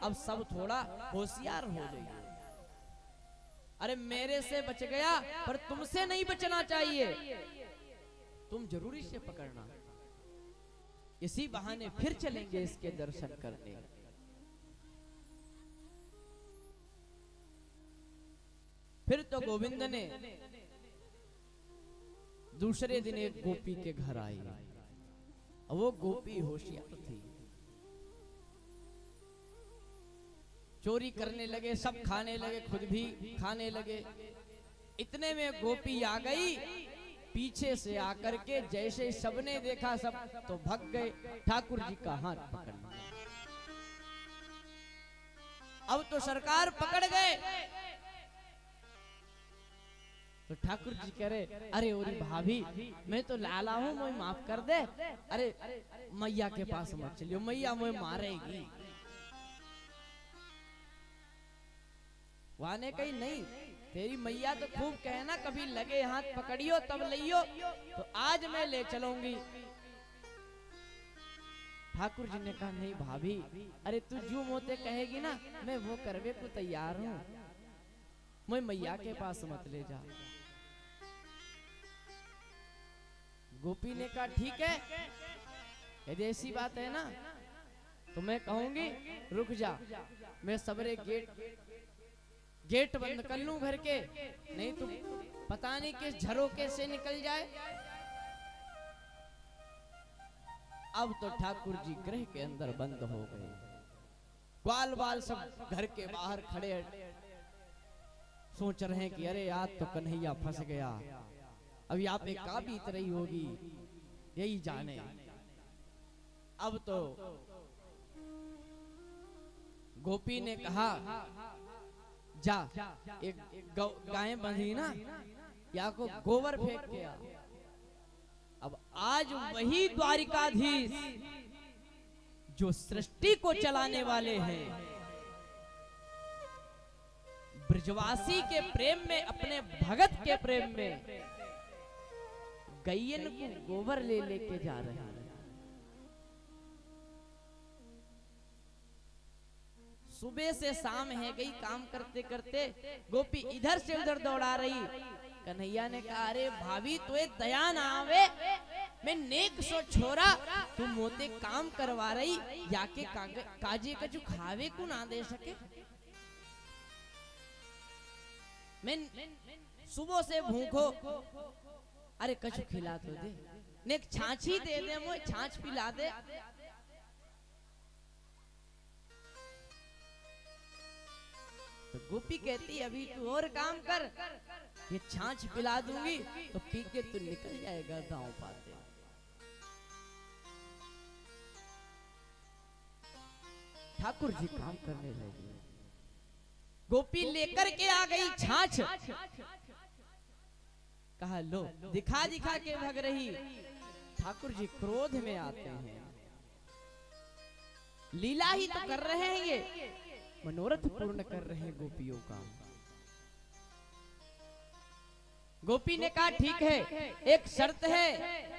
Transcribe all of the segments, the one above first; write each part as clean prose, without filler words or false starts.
अब सब थोड़ा होशियार हो जाइए। अरे मेरे से बच गया पर तुमसे नहीं बचना चाहिए, तुम जरूरी से पकड़ना। इसी बहाने फिर चलेंगे इसके दर्शन करने। फिर तो गोविंद ने दूसरे दिन एक गोपी के घर आई। वो गोपी होशियार थी, चोरी करने लगे, सब खाने लगे, खुद भी खाने लगे। इतने में गोपी आ गई पीछे से आकर के, जैसे सबने देखा सब तो भाग गए, ठाकुर जी का हाथ पकड़ लिया। अब तो सरकार पकड़ गए तो ठाकुर जी कह रहे, अरे ओरी भाभी मैं तो लाला हूं, मुझे माफ कर दे। अरे मैया के पास मत चलियो, मैया मुझे मारेगी। वाने कही नहीं, तेरी मैया तो खूब कहना कभी लगे हाथ पकड़ियो तब लियो, तो आज मैं ले चलूंगी। ठाकुर जी ने कहा नहीं भाभी, अरे तू जो मोते कहेगी ना मैं वो करवे को तैयार हूं, मैं मैया के पास मत ले जा। गोपी ने कहा ठीक है, यदि ऐसी बात है ना तो मैं कहूंगी रुक जा, मैं सबरे गेट बंद कर लूं घर के, नहीं तो पता नहीं किस झरोके से निकल जाए। अब तो ठाकुर जी गृह के अंदर बंद हो गए, ग्वाल बाल सब घर के बाहर खड़े सोच रहे हैं कि अरे आज तो कन्हैया फंस गया, अब यहाँ पे का बीत रही होगी यही जाने। अब तो गोपी ने कहा जा एक गाय बंधी ना, या को गोबर फेंक के आ। अब आज वही द्वारिकाधीश जो सृष्टि को चलाने वाले हैं, ब्रजवासी के प्रेम में, अपने भगत के प्रेम में गैयन को गोबर ले लेके जा रहे हैं। सुबह से शाम है गई, काम करते करते गोपी इधर से उधर दौड़ा रही। कन्हैया ने कहा अरे भाभी तुए दया ना आवे, मैं नेक सो छोरा, तू मोते काम करवा रही, याके काजे कछु खावे को ना दे सके। मैं सुबह से भूखो, अरे कछु खिला तो दे, नेक छाछ ही दे दे, मुझे छाछ पिला दे। तो गोपी कहती अभी तू और काम कर, ये छाछ पिला दूंगी तो पी के तू निकल जाएगा गांव पाते। ठाकुर जी काम करने लगे, गोपी लेकर के आ गई छाछ। कहा लो, दिखा दिखा के भग रही। ठाकुर जी क्रोध में आते हैं, लीला ही तो कर रहे हैं, ये मनोरथ पूर्ण कर रहे हैं गोपियों का। गोपी ने कहा ठीक है, एक शर्त है,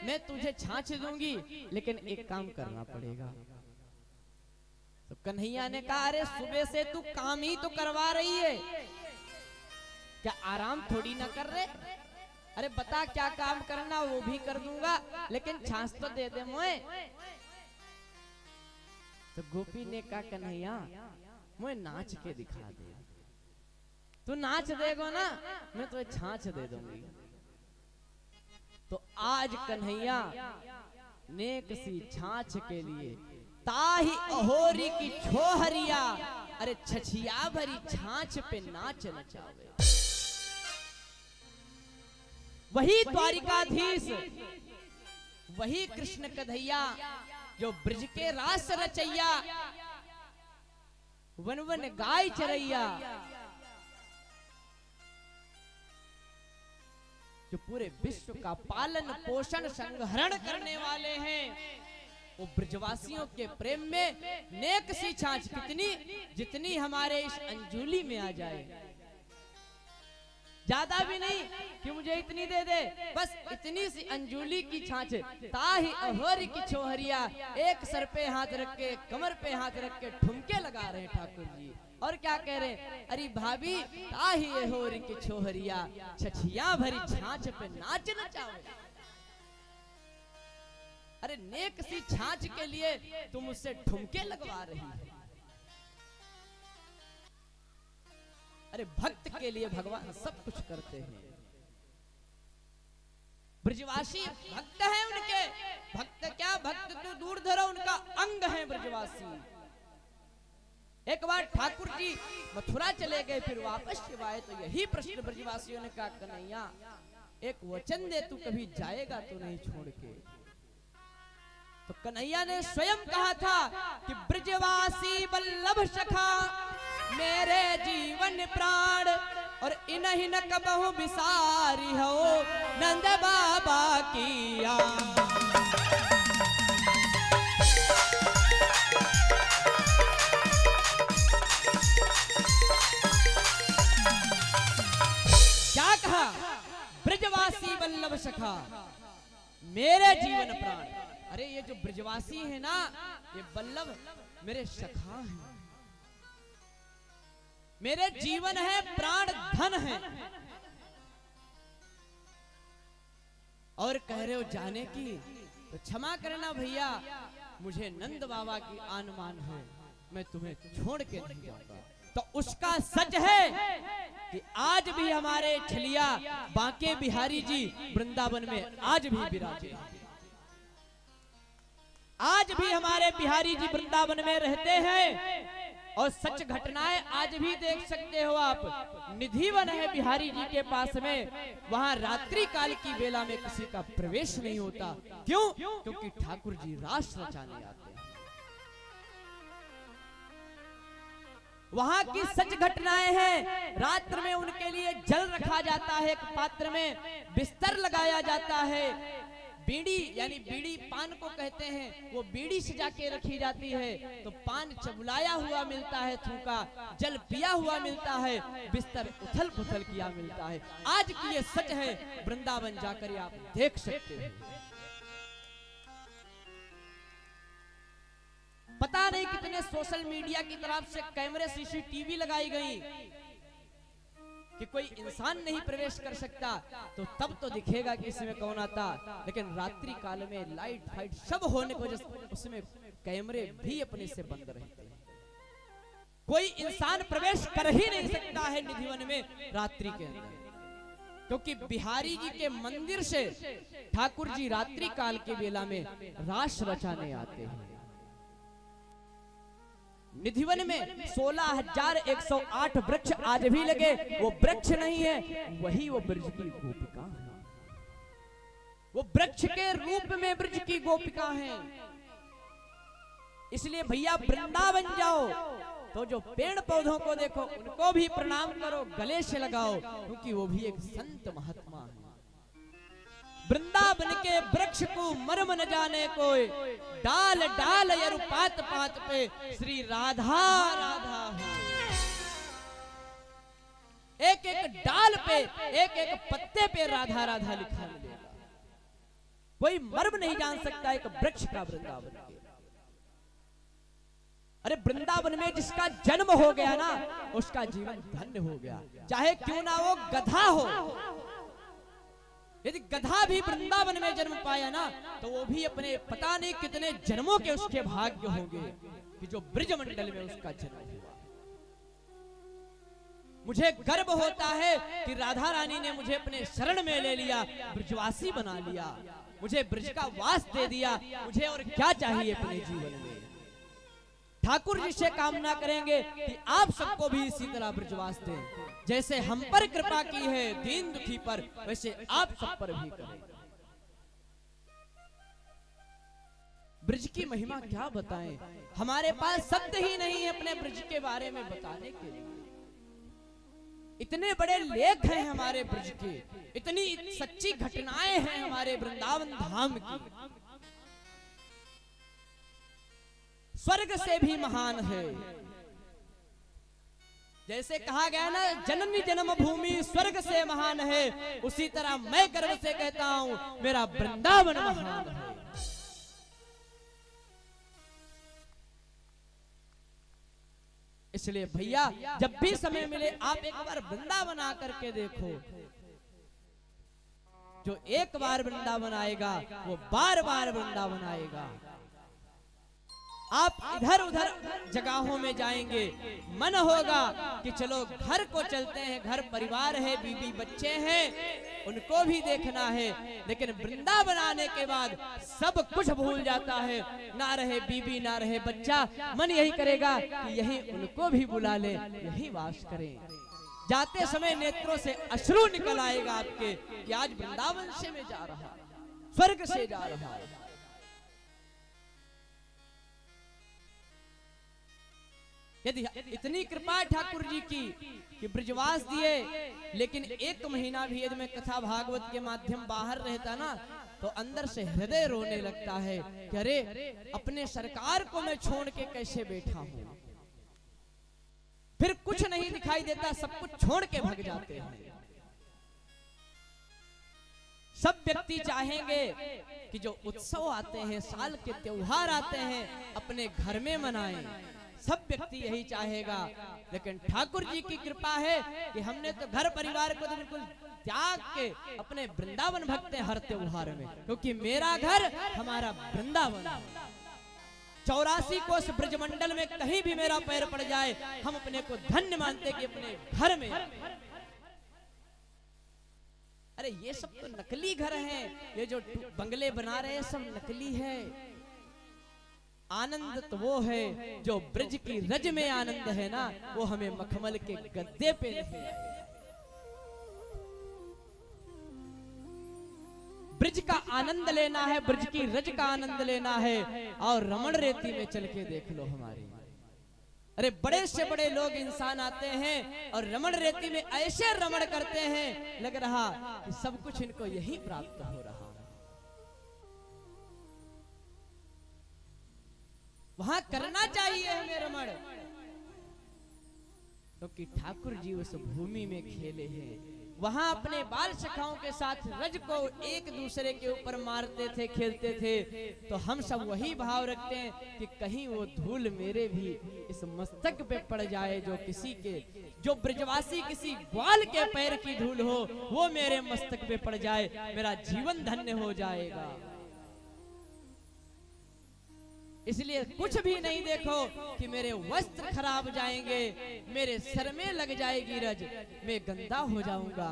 मैं तुझे छाछ दूंगी लेकिन एक काम करना पड़ेगा। तो कन्हैया ने कहा अरे सुबह से तू काम ही तो करवा रही है, क्या आराम थोड़ी ना कर रहे? अरे बता क्या काम करना, वो भी कर दूंगा, लेकिन छाछ तो दे दे मुझे। तो गोपी ने कहा कन्हैया मुझे नाच के दिखा दे, तू नाच देगो ना मैं तुझे छाछ दे दूंगी। तो आज कन्हैया नेक सी छाछ के लिए ताही अहोरी की छोहरिया, अरे छछिया भरी छाछ पे नाच नचावे। वही द्वारिकाधीश, वही कृष्ण कन्हैया जो ब्रज के रास रचैया, वन वन गाय चरैया, जो पूरे विश्व का पालन पोषण संहरण करने वाले हैं, वो ब्रजवासियों के प्रेम में नेक सी छाछ कितनी जितनी हमारे इस अंजुली में आ जाए। ज्यादा भी नहीं कि मुझे इतनी दे दे, बस इतनी सी अंजुली की छाछ। ताही अहोर की छोहरिया, एक सर पे हाथ रख के कमर पे हाथ रख के ठुमके लगा रहे ठाकुर जी। और क्या कह रहे, अरे भाभी ताही अहोर की छोहरिया, छछिया भरी छाछ पे नाच नचावे। अरे नेक सी छाछ के लिए तुम मुझसे ठुमके लगवा रही है। अरे भक्त के लिए भगवान सब कुछ करते हैं। ब्रजवासी भक्त हैं उनके, भक्त क्या, भक्त तो दूर धरो, उनका अंग है ब्रजवासी। एक बार ठाकुर जी मथुरा चले गए, फिर वापस जब आए तो यही प्रश्न ब्रजवासियों ने कहा, कन्हैया एक वचन दे, तू कभी जाएगा तो नहीं छोड़ के। तो कन्हैया ने स्वयं कहा था कि ब्रजवासी वल्लभ सखा मेरे जीवन प्राण, और इन्हीं न कबहु बिसारी हो नंद बाबा किया। क्या कहा, ब्रजवासी वल्लभ सखा मेरे जीवन प्राण। अरे ये जो ब्रजवासी है ना, ये वल्लभ मेरे सखा हैं, मेरे जीवन है, प्राण धन है। और कह रहे हो जाने की, तो क्षमा करना भैया, मुझे नंद बाबा की आन मान है, मैं तुम्हें छोड़ के नहीं जाऊंगा। तो उसका सच है कि आज भी हमारे छलिया बांके बिहारी जी वृंदावन में आज भी विराजे, आज भी हमारे बिहारी जी वृंदावन में रहते हैं। और सच घटनाएं आज भी देख सकते हो आप। निधिवन है बिहारी जी के पास में, वहां रात्रि काल की बेला में किसी का प्रवेश नहीं होता। क्यों? क्योंकि ठाकुर जी रास रचाने आते हैं। वहां की सच घटनाएं हैं। रात्र में उनके लिए जल रखा जाता है, एक पात्र में बिस्तर लगाया जाता है, बीड़ी यानी बीड़ी पान को कहते हैं, वो बीड़ी सजा के रखी जाती है, तो पान चबुलाया हुआ मिलता है, थूका जल पिया हुआ मिलता है, बिस्तर उथल पुथल किया मिलता है। आज की ये सच है, वृंदावन जाकर आप देख सकते हैं। पता नहीं कितने सोशल मीडिया की तरफ से कैमरे सीसीटीवी लगाई गई कि कोई इंसान नहीं प्रवेश कर सकता, तो तब तो दिखेगा कि इसमें कौन आता। लेकिन रात्रि काल में लाइट फाइट सब होने को उसमें कैमरे भी अपने से बंद रहते हैं। कोई इंसान प्रवेश कर ही नहीं सकता है निधिवन में रात्रि के अंदर, क्योंकि बिहारी जी के मंदिर से ठाकुर जी रात्रि काल के बेला में रास रचाने आते हैं। निधिवन में 16,108 वृक्ष आज भी लगे। वो वृक्ष नहीं है, वही वो ब्रज की गोपिका है। वो वृक्ष के रूप में ब्रज की गोपिका है। इसलिए भैया वृंदावन जाओ तो जो पेड़ पौधों को देखो, उनको भी प्रणाम करो, गले से लगाओ, क्योंकि वो भी एक संत महात्मा है। वृंदावन के वृक्ष को मर्म न जाने कोई, डाल डाल यरु पात पात पे श्री राधा राधा है। एक एक डाल पे, एक एक पत्ते पे राधा राधा लिखा मिलेगा। कोई मर्म नहीं जान सकता एक वृक्ष का वृंदावन के। अरे वृंदावन में जिसका जन्म हो गया ना, उसका जीवन धन्य हो गया, चाहे क्यों ना वो गधा हो। यदि गधा भी वृंदावन में जन्म पाया ना, तो वो भी अपने पता नहीं कितने जन्मों के उसके भाग्य होंगे कि जो ब्रज मंडल में उसका जन्म हुआ। मुझे गर्व होता है कि राधा रानी ने मुझे अपने शरण में ले लिया, ब्रजवासी बना लिया, मुझे ब्रज का वास दे दिया। मुझे और क्या चाहिए अपने जीवन में। ठाकुर जी से कामना करेंगे कि आप सबको भी इसी तरह ब्रजवास दें। जैसे हम पर कृपा की है दीन दुखी पर, वैसे आप सब पर भी करें। ब्रज की महिमा क्या बताएं, हमारे पास शब्द ही नहीं है अपने ब्रज के बारे में बताने के लिए। इतने बड़े लेख हैं हमारे ब्रज के, इतनी सच्ची घटनाएं हैं हमारे वृंदावन धाम की। स्वर्ग से भी महान है। जैसे कहा गया ना, जननी जन्म भूमि स्वर्ग से महान है, उसी तरह मैं गर्व से कहता हूं मेरा वृंदावन महान है। इसलिए भैया जब भी समय मिले आप एक बार वृंदावन आकर के देखो। जो एक बार वृंदावन आएगा वो बार बार वृंदावन आएगा। आप इधर उधर जगहों में जाएंगे, मन होगा कि चलो घर को चलते हैं, घर परिवार है, बीवी बच्चे हैं, उनको भी देखना है। लेकिन वृंदावन आने के बाद सब कुछ भूल जाता है, ना रहे बीवी ना रहे बच्चा, मन यही करेगा कि यही उनको भी बुला ले, यही वास करें। जाते समय नेत्रों से अश्रु निकल आएगा आपके कि आज वृंदावन से मैं जा रहा, स्वर्ग से जा रहा है। यदि इतनी कृपा ठाकुर जी की कि ब्रजवास दिए, लेकिन एक महीना भी यदि मैं कथा भागवत के माध्यम बाहर रहता ना तो अंदर से हृदय रोने लगता है कि अरे अपने सरकार को मैं छोड़ के कैसे बैठा हूं। फिर कुछ नहीं दिखाई देता, सब कुछ छोड़ के भाग जाते हैं। सब व्यक्ति चाहेंगे कि जो उत्सव आते हैं, साल के त्योहार आते हैं, अपने घर में मनाएं। सब व्यक्ति यही चाहेगा, लेकिन ठाकुर जी की कृपा है कि हमने तो घर परिवार को तो बिल्कुल त्याग के अपने वृंदावन भक्ते हर त्योहार में, क्योंकि मेरा घर हमारा वृंदावन। 84 कोस ब्रजमंडल में कहीं भी मेरा पैर पड़ जाए, हम अपने को धन्य मानते कि अपने घर में। अरे ये सब तो नकली घर हैं, ये जो बंगले बना रहे हैं सब नकली है। आनंद तो वो है जो ब्रज की रज में आनंद है ना, वो हमें मखमल के गद्दे पे नहीं है। ब्रज का आनंद लेना है, ब्रज की रज का आनंद लेना है, और रमण रेती में चल के देख लो हमारी। अरे बड़े से बड़े लोग इंसान आते हैं और रमण रेती में ऐसे रमण करते हैं, लग रहा कि सब कुछ इनको यही प्राप्त हो रहा। वहां करना चाहिए हमें रमण, क्योंकि ठाकुर जी उस भूमि में खेले हैं। वहां अपने बाल सखाओं के साथ रज को एक दूसरे के ऊपर मारते थे, खेलते थे। तो हम सब वही भाव रखते हैं कि कहीं वो धूल मेरे भी इस मस्तक पे पड़ जाए, जो किसी के, जो ब्रजवासी किसी ग्वाल के पैर की धूल हो, वो मेरे मस्तक पे पड़ जाए, मेरा जीवन धन्य हो जाएगा। इसलिए कुछ भी नहीं देखो कि मेरे वस्त्र खराब जाएंगे, मेरे सर में लग जाएगी रज, मैं गंदा हो जाऊंगा।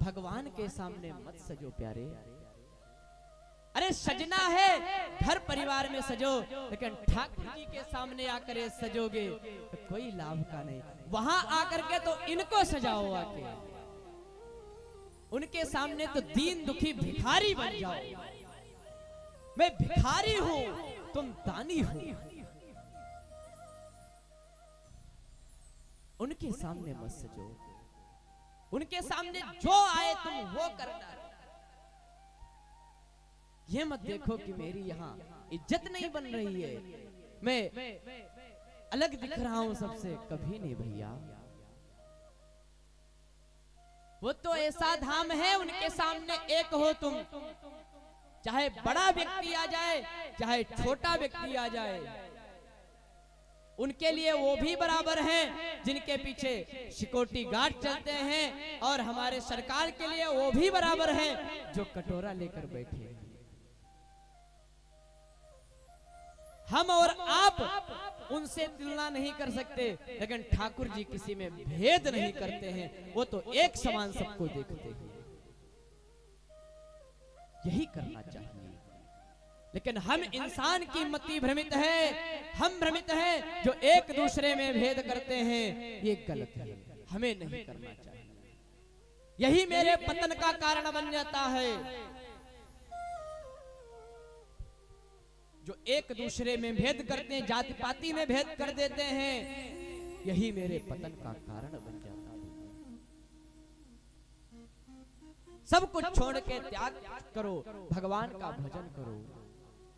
भगवान के सामने मत सजो प्यारे। अरे सजना है घर परिवार में सजो, लेकिन ठाकुर जी के सामने आकर सजोगे तो कोई लाभ का नहीं। वहां आकर के तो इनको सजाओ, आके उनके सामने तो दीन दुखी भिखारी बन जाओ। मैं भिखारी हूं, तुम दानी हो। उनके सामने मत सजो, उनके सामने जो आए तुम वो करना। ये मत देखो कि मेरी यहाँ इज्जत नहीं बन रही है, मैं अलग दिख रहा हूं सबसे। कभी नहीं भैया, वो तो ऐसा धाम है, उनके सामने एक हो तुम। चाहे बड़ा व्यक्ति आ जाए, चाहे छोटा व्यक्ति आ जाए, उनके लिए वो भी बराबर हैं जिनके पीछे सिक्योरिटी गार्ड चलते हैं, और हमारे सरकार के लिए वो भी बराबर हैं जो कटोरा लेकर बैठे हैं। हम और आप उनसे तुलना नहीं कर सकते, लेकिन ठाकुर जी किसी में भेद नहीं करते हैं, वो तो एक समान सबको देखते हैं। यही करना चाहिए, लेकिन हम इंसान की मति भ्रमित है, हम भ्रमित हैं जो एक दूसरे में भेद करते हैं। ये गलत है, हमें नहीं करना चाहिए। यही मेरे पतन का कारण बन जाता है। जो एक दूसरे में भेद करते हैं, जाति पाति में भेद कर देते हैं, यही मेरे पतन का कारण बन जाता है। सब कुछ छोड़ के त्याग करो, भगवान का भजन करो,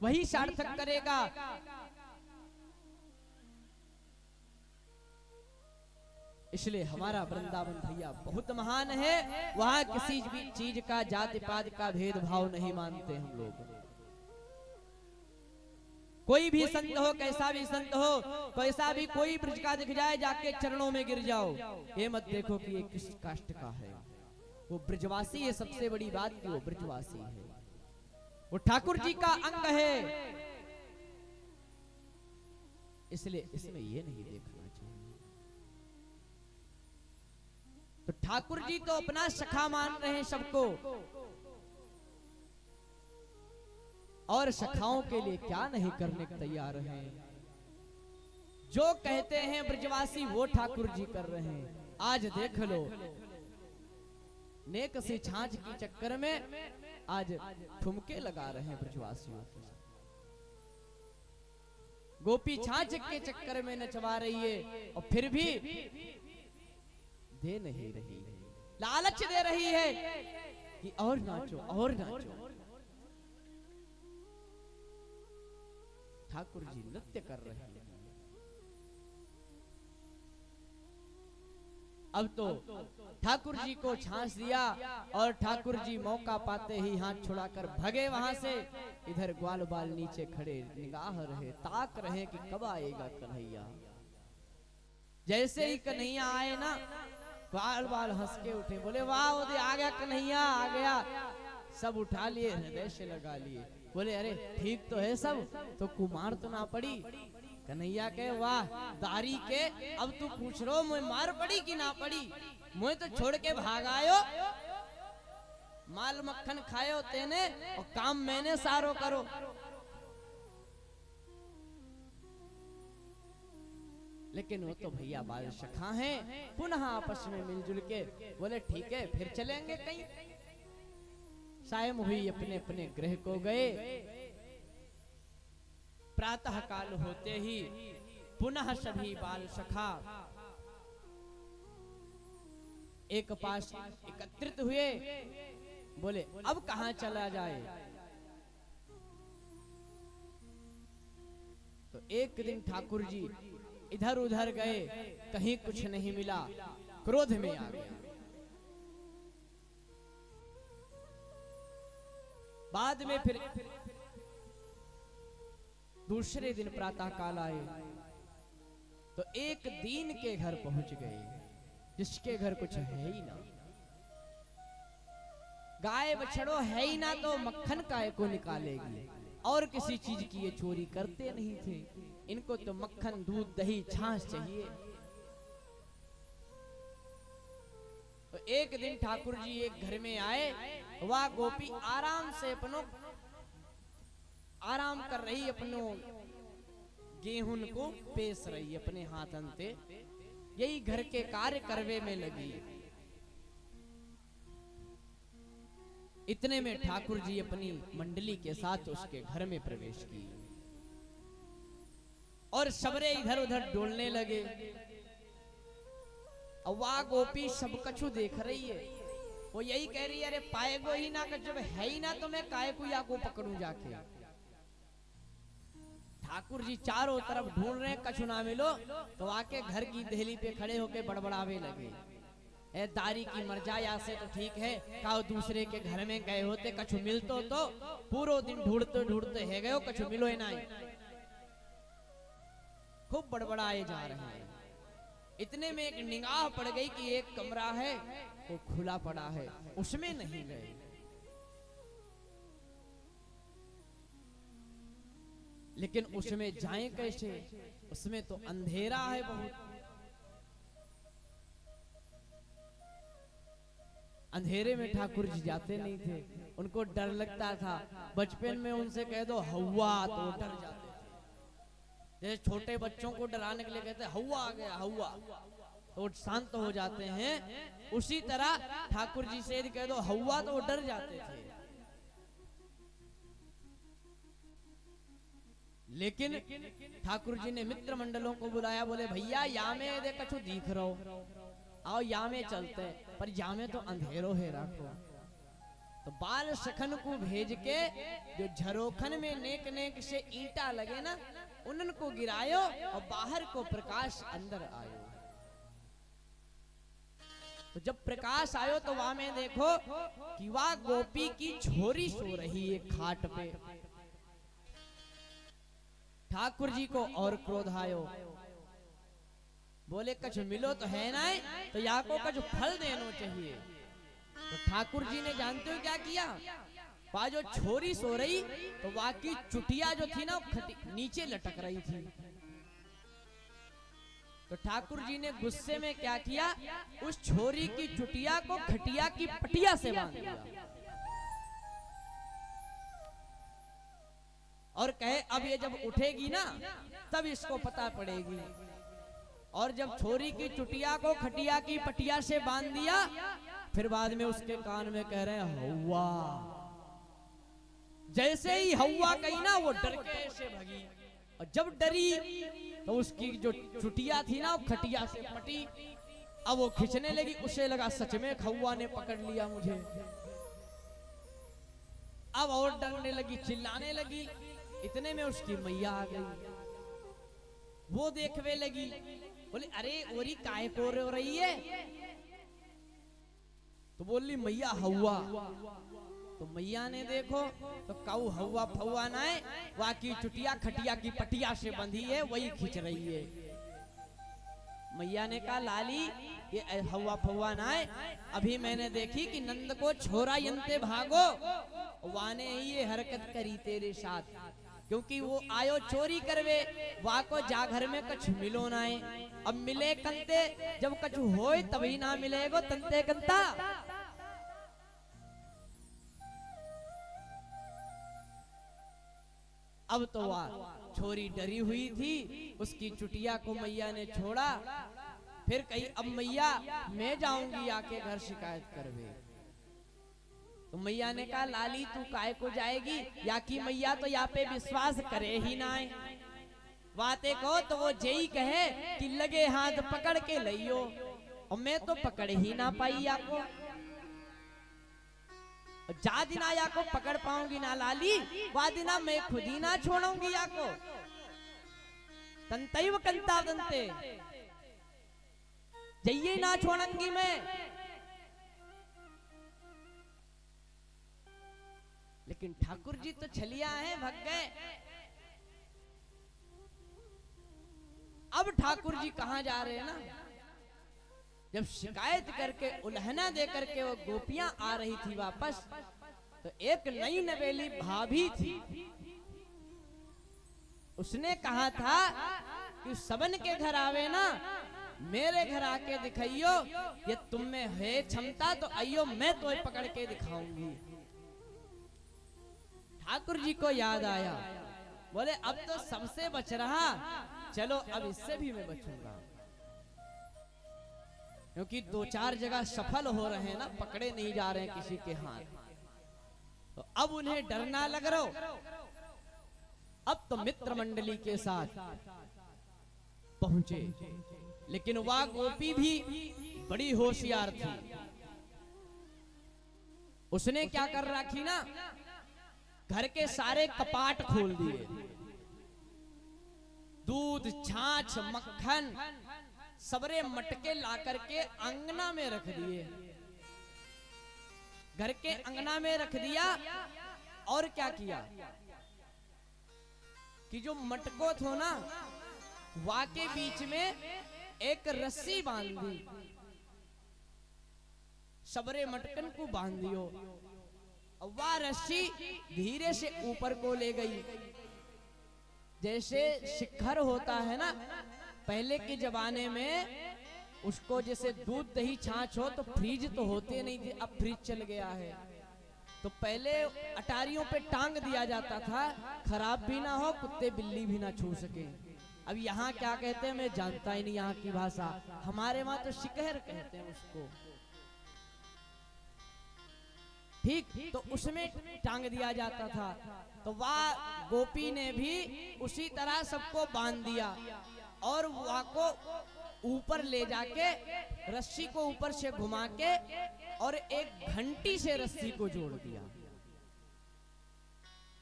वही सार्थक करेगा। इसलिए हमारा वृंदावन भैया बहुत महान है। वहां किसी भी चीज का जाति पात का भेदभाव नहीं मानते हम लोग। कोई भी संत हो, कैसा भी संत हो, कैसा भी कोई ब्रज का दिख जाए, जाके चरणों में गिर जाओ। ये मत देखो कि ये किस कास्ट का है, वो ब्रजवासी है। सबसे बड़ी बात कि वो ब्रजवासी है, वो ठाकुर जी का अंग है। इसलिए इसमें ये नहीं देखना चाहिए। तो ठाकुर जी तो अपना सखा मान रहे हैं सबको, और सखाओं के लिए क्या नहीं करने को तैयार हैं। जो कहते हैं ब्रजवासी वो ठाकुर जी कर रहे हैं। आज देख लो, नेक से छाछ की चक्कर में आज ठुमके लगा रहे हैं ब्रजवासियों के साथ। गोपी छाछ के चक्कर में नचवा रही है और फिर भी दे नहीं रही है, लालच दे रही है कि और नाचो और नाचो। ठाकुर जी नृत्य कर रहे हैं। अब तो ठाकुर जी को छांस दिया और ठाकुर जी मौका पाते ही हाथ छुड़ाकर भगे वहां से। इधर ग्वाल बाल नीचे खड़े निगाह रहे, ताक रहे कि कब आएगा कन्हैया। जैसे ही कन्हैया आए ना, ग्वाल बाल हंस के उठे, बोले वाह उदय आ गया कन्हैया आ गया। सब उठा लिए, हृदय से लगा लिए। बोले अरे ठीक तो है सब, तो कुमार तो ना पड़ी। कन्हैया के वाह दारी के, अब तू पूछ रो मैं मार पड़ी कि ना पड़ी। मुझे तो छोड़ के भाग आयो, माल मक्खन खायो तेने और काम मैंने सारो करो। लेकिन वो तो भैया बाल सखा हैं, पुनः आपस में मिलजुल के बोले ठीक है फिर चलेंगे कहीं। सायं हुई, अपने अपने गृह को गए। प्रातः काल होते ही पुनः सभी बाल सखा एक पास एकत्रित हुए। बोले अब कहां चला जाए। तो एक दिन ठाकुर जी इधर उधर गए, कहीं कुछ नहीं मिला, क्रोध में आ गया। बाद में फिर दूसरे दिन प्रातः काल आए तो एक दीन के घर पहुंच गए, जिसके घर कुछ है ही ना, गाय बछड़ो है ही ना, तो मक्खन काय को निकालेगी। और किसी चीज की ये चोरी करते नहीं थे, इनको तो मक्खन दूध दही छाछ चाहिए। तो एक दिन ठाकुर जी एक घर में आए, वह गोपी आराम से आराम कर रही, अपनो गेहूं को पेश रही अपने हाथन से, यही घर के कार्य करवे में लगी। इतने में ठाकुर जी अपनी मंडली के साथ उसके घर में प्रवेश की और सबरे इधर उधर डोलने लगे। वाह गोपी सब कछु देख रही है, वो यही कह रही है अरे पाएगो ही ना, जब है ही ना तो मैं काय को या को पकड़ूं जाके। ठाकुर जी चारों तरफ ढूंढ रहे, कछु ना मिलो तो आके घर की दहली पे खड़े होके बड़बड़ावे लगे। ए दारी की मर्जाया से तो ठीक है, काओ दूसरे के घर में गए होते, कछु मिलतो तो पूरा दिन ढूंढते ढूंढते है गयो, कछु मिलो ही नहीं। खूब बड़बड़ाए जा रहे हैं। इतने में एक निगाह पड़ गई कि एक कमरा है वो खुला पड़ा है, उसमें नहीं गए। लेकिन उसमें जाएं कैसे, उसमें तो अंधेरा है बहुत। अंधेरे में ठाकुर जी जाते नहीं थे, उनको डर लगता था। बचपन में उनसे कह दो हवा तो डर जाते थे। जैसे छोटे बच्चों को डराने के लिए कहते हैं हवा आ गया हवा, तो शांत हो जाते हैं। उसी तरह ठाकुर जी से कह दो हवा तो डर जाते थे। लेकिन ठाकुर जी ने मित्र मंडलों को बुलाया, बोले भैया या में दे कछु दिख रहो, आओ या में चलते, पर या में तो अंधेरो है राखो। तो बाल सखन को भेज के जो झरोखन में नेक नेक से ईंटा लगे ना, उनको गिरायो और बाहर को प्रकाश अंदर आयो। तो जब प्रकाश आयो तो वहां में देखो कि वह गोपी की छोरी सो रही है खाट पे। ठाकुर जी को और क्रोध आयो, बोले कछ मिलो तो है ना, तो या को कछ फल देना चाहिए। तो ठाकुर जी ने जानते हो क्या किया, वह जो छोरी सो रही तो वह की चुटिया जो थी ना नीचे लटक रही थी। तो ठाकुर जी ने गुस्से में क्या किया, उस छोरी की चुटिया को खटिया की पटिया से बांध दिया और कहे अब ये जब उठेगी ना तब इसको पता पड़ेगी। और जब छोरी की चुटिया को खटिया की पटिया से बांध दिया, फिर बाद में उसके कान में कह रहे हैं हौवा। जैसे ही हौवा कही ना वो डर के ऐसे भगी, और जब डरी तो उसकी जो चुटिया थी ना वो खटिया से पटी। अब वो खींचने लगी, उसे लगा सच में हौवा ने पकड़ लिया मुझे। अब और डरने लगी, चिल्लाने लगी। इतने में उसकी मैया आ गई, वो देखने लगी, बोले अरे ओरी काय को रो रही है। तो बोली मैया हौवा। तो मैया ने देखो तो काऊ हौवा फौवा ना है, वाकी चुटिया खटिया की पटिया से बंधी है, वही खींच रही है। मैया ने कहा लाली ये हौवा फौवा ना है, अभी मैंने देखी कि नंद को छोरा यंते भागो, वाने ये हरकत करी तेरे साथ, क्योंकि वो आयो चोरी करवे, वा को जा घर में कछ मिलो ना है। अब मिले कंते, जब कछ होए तभी ना मिलेगो तंते कंता। अब तो वह छोरी डरी हुई थी, उसकी चुटिया को मैया ने छोड़ा। फिर कही अब मैया मैं जाऊंगी आके घर शिकायत करवे। तो मैया ने कहा लाली तू काय को जाएगी, या कि मैया तो यहाँ पे विश्वास करे ही ना है। बातें कहो तो वो जई कहे कि लगे हाथ पकड़ के लियो, और मैं तो पकड़ ही ना पाई या को। जा दिना या को पकड़ पाऊंगी ना लाली, वा दिना मैं खुद ही ना छोड़ूंगी या को। तंतैव कंता दंते, जइए ना छोड़ूंगी मैं। लेकिन ठाकुर जी तो छलिया हैं, भग गए। अब ठाकुर जी कहां जा रहे हैं ना, जब शिकायत करके उल्हना दे करके वो गोपियां आ रही थी वापस, तो एक नई नवेली भाभी थी, उसने कहा था कि सबन के घर आवे ना, मेरे घर आके दिखाइयो, ये तुम में है क्षमता तो आइयो, मैं तो पकड़ के दिखाऊंगी। ठाकुर जी को याद आया, बोले अब तो सबसे बच रहा, चलो अब इससे भी मैं बचूंगा। क्योंकि 2-4 जगह सफल हो रहे हैं ना, पकड़े नहीं जा रहे हैं किसी के हाथ, तो अब उन्हें डरना लग रहा। अब तो मित्र मंडली के साथ पहुंचे, लेकिन वह गोपी भी बड़ी होशियार थी। उसने क्या कर रखी ना, घर के सारे कपाट खोल दिए, दूध छाछ मक्खन सबरे मटके ला करके अंगना में रख दिए, घर के अंगना में रख दिया। और क्या किया कि जो मटको थो ना, वा के बीच में एक रस्सी बांध दी, सबरे मटकन को बांध दियो। वह रस्सी धीरे से ऊपर को ले गई, जैसे शिखर होता है ना, पहले के जमाने में उसको जैसे दूध दही छाछ हो तो फ्रिज तो होते नहीं थे, अब फ्रिज चल गया है। तो पहले अटारियों पे टांग दिया जाता था, खराब भी ना हो, कुत्ते बिल्ली भी ना छू सके। अब यहाँ क्या कहते हैं मैं जानता ही नहीं यहाँ की भाषा, हमारे वहां तो शिकहर कहते हैं उसको, ठीक। तो उसमें टांग दिया जाता था। तो वह गोपी ने भी उसी तरह सबको बांध दिया और वह को ऊपर ले जाके रस्सी को ऊपर से घुमा के और एक घंटी से रस्सी को जोड़ दिया।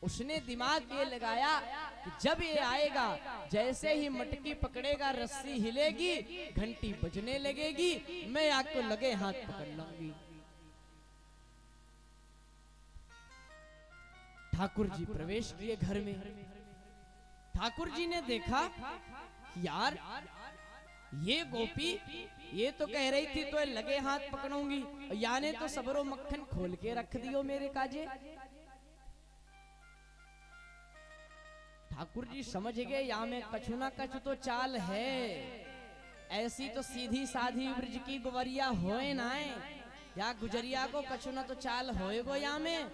उसने दिमाग ये लगाया कि जब ये आएगा, जैसे ही मटकी पकड़ेगा रस्सी हिलेगी, घंटी बजने लगेगी, मैं आपको लगे हाथ पकड़ लूंगी। ठाकुर जी प्रवेश किए घर में। ठाकुर जी ने देखा यार ये गोपी ये तो कह रही थी तो लगे हाथ पकड़ूंगी, याने तो सबरो मक्खन खोल के रख दियो मेरे काजे। ठाकुर जी समझ गए या में कछु ना कछु तो चाल है, ऐसी तो सीधी साधी ब्रज की गुवरिया होए ना है, या गुजरिया को कछु ना तो चाल होएगो या में।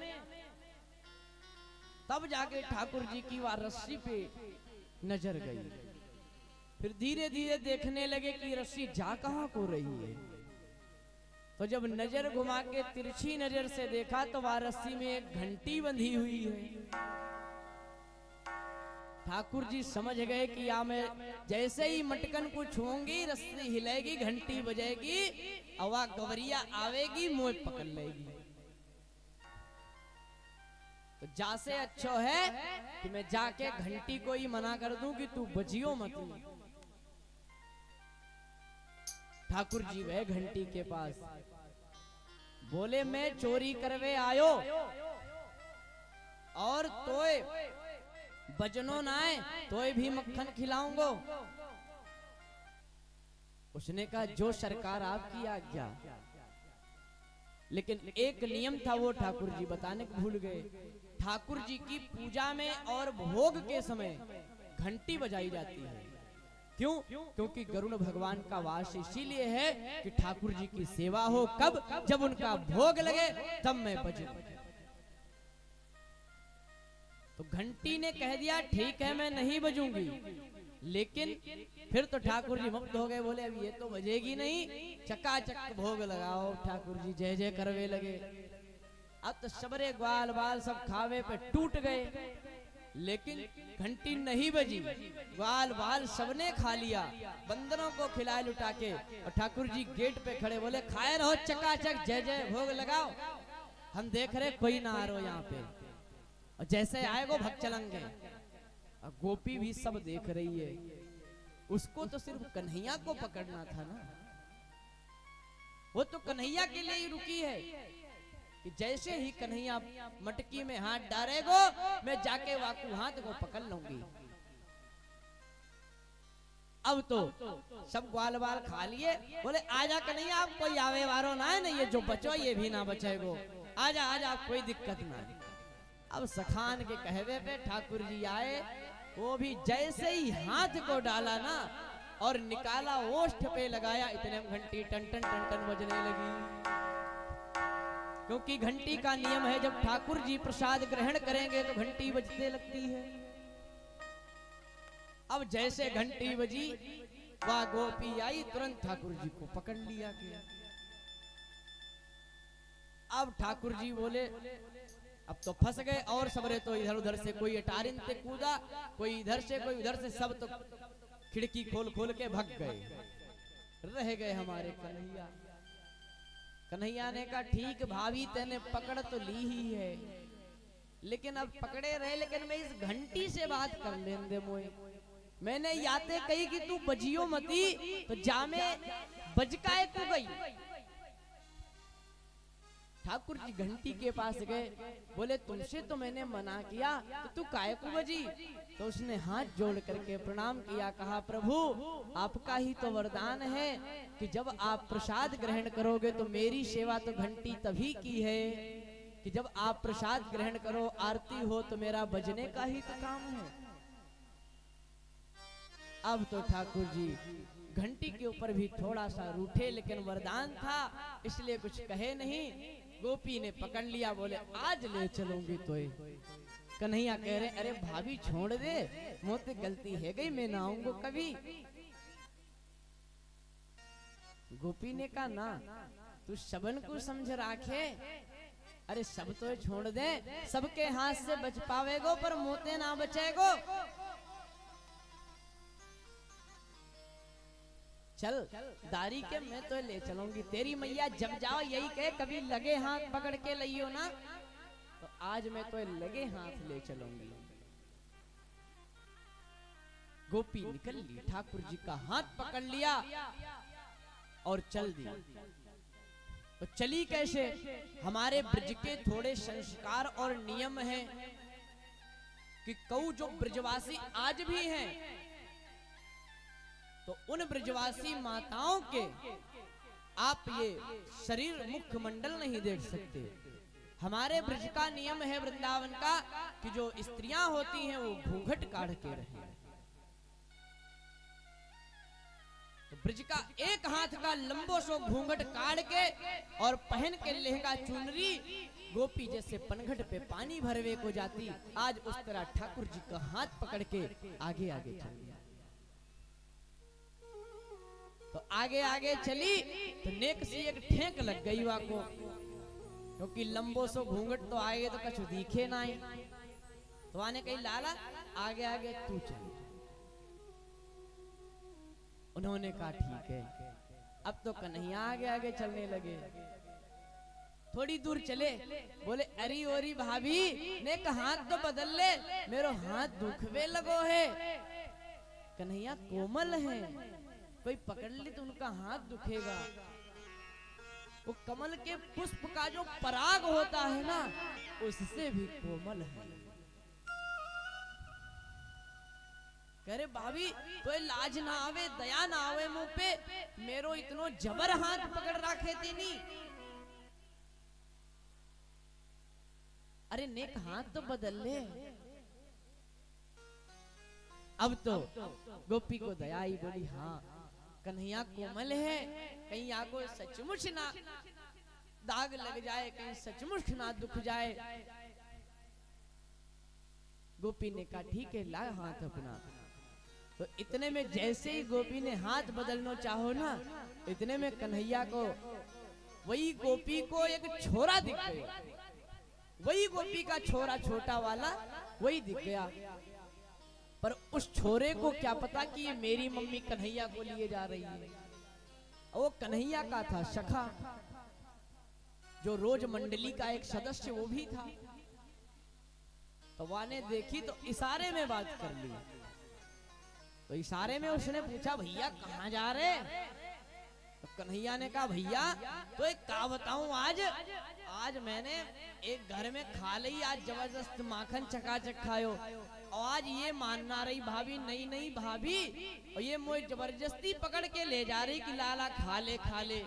तब जाके ठाकुर जी की वह रस्सी पे नजर गई। फिर धीरे धीरे देखने लगे कि रस्सी जा कहां को रही है। तो जब नजर घुमा के तिरछी नजर से देखा तो वह रस्सी में एक घंटी बंधी हुई है। ठाकुर जी समझ गए कि या मैं जैसे ही मटकन को छूंगी रस्सी हिलेगी, घंटी बजेगी, अवा गवरिया आवेगी, मुंह पकड़ लेगी। तो जासे अच्छो है कि मैं जाके घंटी को ही मना कर दूं कि तू बजियो मत। ठाकुर जी गए घंटी के पास, बोले मैं चोरी करवे आयो और तोय बजनो ना है तोय भी मक्खन खिलाऊंगो। उसने कहा जो सरकार आपकी आज्ञा। लेकिन एक नियम था वो ठाकुर जी बताने को भूल गए। ठाकुर जी की पूजा में और भोग के समय घंटी बजाई जाती है। क्यों? क्योंकि गरुड़ भगवान का वास इसीलिए है कि ठाकुर जी की सेवा हो। कब? जब उनका भोग लगे तब मैं बजूं। तो घंटी ने कह दिया ठीक है मैं नहीं बजूंगी। लेकिन फिर तो ठाकुर जी मुक्त हो गए, बोले अब ये तो बजेगी नहीं, चकाचक भोग लगाओ। ठाकुर जी जय जय करवे लगे। अब तो सबरे ग्वाल बाल सब खावे पे टूट गए, लेकिन घंटी नहीं बजी। ग्वाल बाल सबने खा लिया, बंदरों को खिलाए लुटा के। और ठाकुर जी गेट पे खड़े बोले खाए रहो चकाचक, जय जय भोग लगाओ, हम देख रहे कोई ना आ रहो यहाँ पे, और जैसे आएगो भग चलेंगे। और गोपी भी सब देख रही है। उसको तो सिर्फ कन्हैया को पकड़ना था ना, वो तो कन्हैया के लिए ही रुकी है कि जैसे ही कन्हैया मटकी में हाथ डालेगो मैं जाके वाकू हाथ को पकड़ लूंगी। अब तो सब ग्वाल बाल खा लिए, बोले आजा कन्हैया, आप कोई आवे वारो ना है, नहीं ये जो बचो ये भी ना बचेगो, आजा आजा कोई दिक्कत ना है। अब सखान के कहवे पे ठाकुर जी आए, वो भी जैसे ही हाथ को डाला ना और निकाला ओष्ठ पे लगाया, इतने में घंटी टन टन टन टन बजने लगी। क्योंकि घंटी का नियम है जब ठाकुर जी प्रसाद ग्रहण करेंगे तो घंटी बजने लगती है। अब जैसे घंटी बजी वह गोपी आई, तुरंत ठाकुर जी को पकड़ लिया गया। अब ठाकुर जी बोले अब तो फंस गए, और सबरे तो इधर उधर से कोई अटारिन से कूदा, कोई इधर से कोई उधर से, सब तो खिड़की खोल खोल के भग गए। रह गए हमारे कन्हैया। कन्हैया ने कहा ठीक भाभी तेने पकड़ तो ली ही है, लेकिन अब पकड़े रहे, लेकिन मैं इस घंटी से बात कर लेन दे मोए। मैंने याते कही कि तू बजियो मती, तो जामे बजकाए तू गई। ठाकुर जी घंटी के पास गए, बोले तुमसे तो मैंने मना किया, तो तू काहे को बजी? तो उसने हाथ जोड़ करके प्रणाम किया, कहा प्रभु आपका ही तो वरदान है कि जब आप प्रसाद ग्रहण करोगे तो मेरी सेवा तो घंटी तभी की है कि जब आप प्रसाद ग्रहण करो, आरती हो तो मेरा बजने का ही तो काम है। अब तो ठाकुर जी घंटी के ऊपर भी थोड़ा सा रूठे, लेकिन वरदान था इसलिए कुछ कहे नहीं। गोपी ने पकड़ लिया, बोले आज ले चलूंगी तो। कन्हैया कह रहे अरे भाभी छोड़ दे, मोते गलती है गई, मैं ना आऊंगा कभी। गोपी ने कहा ना तू सबन को समझ राखे, अरे सब तो छोड़ दे, सबके हाथ से बच पावेगो पर मोते ना बचेगो। चल दारी के मैं तो ले चलूंगी, तेरी मैया जब जाओ यही कहे कभी लगे हाथ पकड़ के लियो ना। तो आज मैं तो लगे हाथ ले चलूंगी। गोपी निकल ली, ठाकुर जी का हाथ पकड़ लिया और चल दी। तो चली कैसे? हमारे ब्रज के थोड़े संस्कार और नियम हैं कि कऊ जो ब्रजवासी आज भी हैं, तो उन ब्रजवासी माताओं के आप ये शरीर मुखमंडल नहीं देख सकते। हमारे ब्रज का नियम है वृंदावन का कि जो स्त्रियां होती हैं वो घूंघट काढ़ के रहें। तो ब्रज का एक हाथ का लंबो सो घूंघट काढ़ के और पहन के लहंगा चुनरी, गोपी जैसे पनघट पे पानी भरवे को जाती, आज उस तरह ठाकुर जी का हाथ पकड़ के आगे आगे चल गया। तो आगे आगे चली तो नेक सी एक ठेक लग गई वाको, क्योंकि लंबो सो घूंघट तो आगे तो कछु दिखे ना ही। तो आने कही लाला आगे आगे तू चल। उन्होंने कहा ठीक है। अब तो कन्हैया आगे आगे चलने लगे। थोड़ी दूर चले, बोले अरी ओरी भाभी ने कहा हाथ तो बदल ले, मेरो हाथ दुखवे लगो है। कन्हैया कोमल है, कोई पकड़ ले तो उनका हाथ दुखेगा। वो कमल के पुष्प का जो पराग होता है ना, उससे भी कोमल है। करे भाभी तो लाज ना आवे, दया ना आवे मुंह पे, मेरो इतनो जबर हाथ पकड़ रखे तेनी। अरे नेक हाथ तो बदल ले। अब तो गोपी को दया आई, बोली हाँ कन्हैया कोमल है, कहीं आगो सचमुच ना दाग लग जाए, कहीं सचमुच ना दुख जाए। गोपी ने कहा ठीक है ला हाथ अपना। तो इतने में जैसे ही गोपी ने हाथ बदलना चाहो ना, इतने में कन्हैया को वही गोपी को एक छोरा दिख गया। वही गोपी का छोरा छोटा वाला वही दिख गया। पर उस छोरे को क्या पता कि ये मेरी मम्मी कन्हैया को लिए जा रही है। वो कन्हैया का था सखा, जो रोज मंडली का एक सदस्य वो भी था। तो वाने देखी तो इशारे में बात कर ली। तो इशारे में उसने पूछा भैया कहाँ जा रहे? तो कन्हैया ने कहा भैया तो एक का बताऊं, आज मैंने एक घर में खा ली, आज जबरदस्त माखन चकाचक खायो। और आज ये मानना रही भाभी, नहीं नहीं भाभी, और ये मुझे जबरदस्ती पकड़ के ले जा रही कि लाला खा ले खा ले।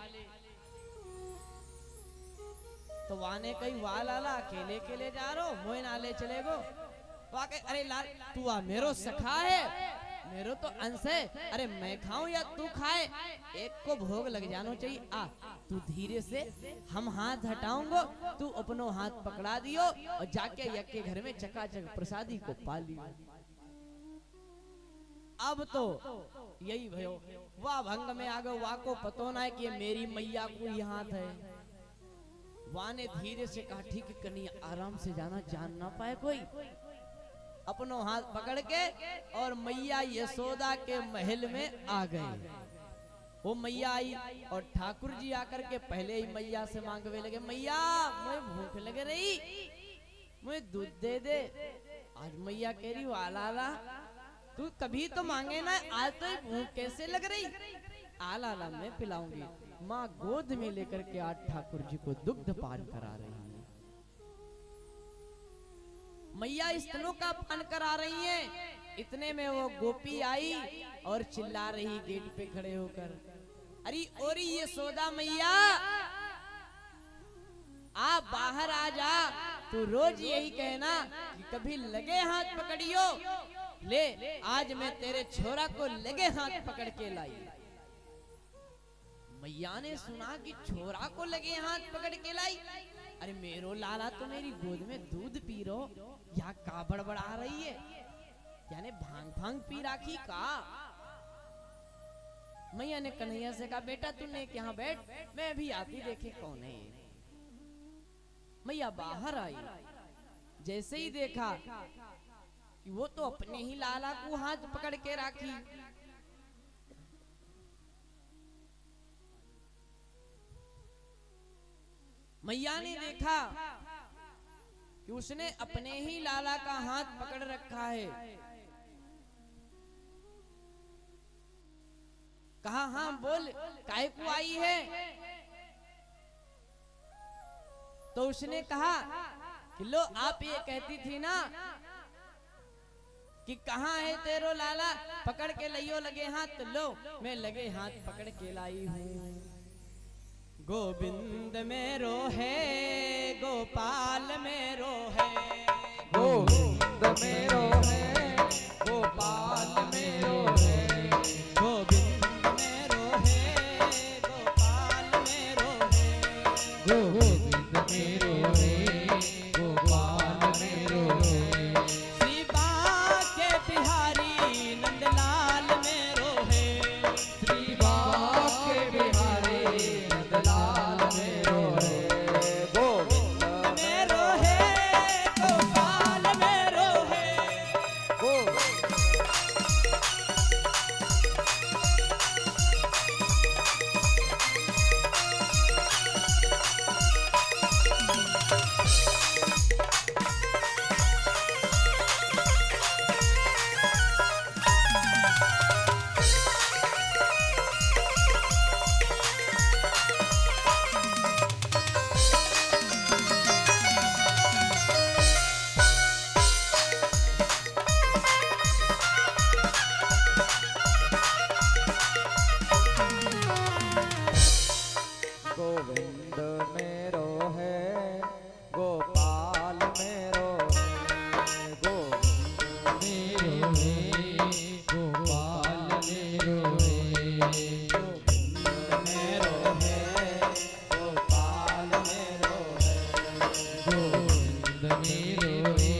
तो वाने कही वाह लाला अकेले अकेले जा रहो, मोए ना ले चले गो। वाकई अरे लाल तू आ मेरो सखा है, मेरो तो अंश है, अरे मैं खाऊं या तू खाए, एक को भोग लग जाना चाहिए। आ तू धीरे से, हम हाथ हटाऊंगो, तू अपनो हाथ पकड़ा दियो और जाके यके घर में चकाचक प्रसादी को पा लियो। अब तो यही भयो, वाह भंग में आ गए, वाह को पतो ना है कि मेरी मैया को ही हाथ है। वाह ने धीरे से कहा ठीक है कन्हैया आराम से जाना, जान ना पाए कोई। अपनो हाथ पकड़ के और मैया यशोदा के महल में आ गए। वो मैया आई और ठाकुर जी आकर के पहले ही मैया से मांगवे लगे, मैया मुझे भूख लग रही, मुझे दूध दे दे। आज मैया कह रही आला तू कभी तो मांगे ना, आज तो भूख कैसे लग रही? आला मैं पिलाऊंगी। माँ गोद में लेकर के आज ठाकुर जी को दुग्ध पान करा रही है। मैया स्तनों का पान करा रही है। इतने में वो गोपी आई और चिल्ला रही गेट पे खड़े होकर, अरे ओरी यशोदा मैया आ बाहर आ जा, तू रोज यही कहना कि कभी लगे हाथ पकड़ियो, ले आज मैं तेरे छोरा को लगे हाथ पकड़ के लाई। मैया ने सुना कि छोरा को लगे हाथ पकड़ के लाई, अरे मेरो लाला तो मेरी गोद में दूध पी रो, यहाँ का बड़बड़ा रही है, यानी भांग भांग पी राखी का। मैया ने कन्हैया से कहा बेटा तूने यहाँ बैठ, मैं भी आती देखे कौन है। मैया बाहर आई, जैसे ही देखा कि वो तो अपने ही लाला को हाथ पकड़ के राखी। मैया ने देखा कि उसने अपने ही लाला का हाथ पकड़ रखा है। कहा हाँ बोल, काहे को आई है? तो उसने कहा कि लो आप ये कहती थी ना कि कहाँ है तेरो लाला, पकड़ के लियो लगे हाथ, तो लो मैं लगे हाथ पकड़ के लाई हूँ। गोविंद मेरो है, गोपाल मेरो है, गोविंद मेरो है, गोपाल मेरो है, गोविंद मेरो है, गोपाल मेरो है, गोविंद मेरो है, गोपाल मेरो है, श्री बांके बिहारी नंदलाल मेरो है, श्री बांके बिहारी नंदलाल मेरो है, गोविंद मेरो है, गोपाल मेरो है। गोविंद गोविंद मेरो है, गोपाल मेरो है, गोविंद मेरो है, गोपाल मेरो है, गोविंद मेरो है, गोपाल मेरो है, गोविंद मेरो है,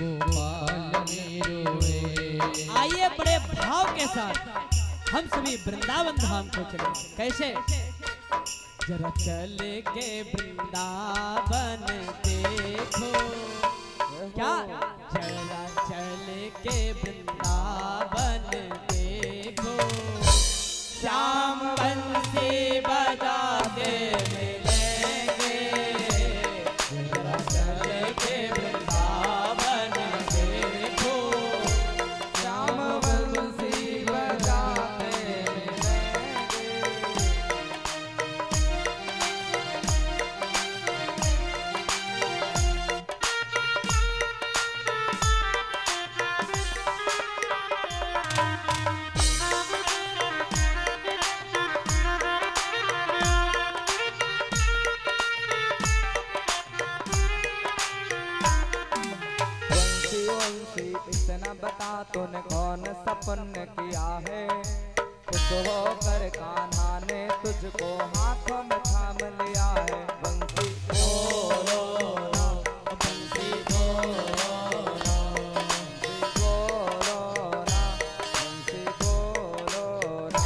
गोपाल मेरो है। आइए बड़े भाव के साथ हम सभी वृंदावन धाम को चले। कैसे? जरा चल के वृंदावन देखो, क्या? जरा चल के वृंदावन देखो, श्याम बंसी बजाते मिलेंगे। जरा चल के वृंदावन देखो, श्याम बंसी बजाते मिलेंगे। वंशी वंशी इतना बता तूने कौन सपन किया है, खुश होकर कान्हा ने तुझको हाथों में थाम लिया है। वंशी बोलो ना, बंसी बोलो, वंशी बोलो ना, वंशी बोलो ना।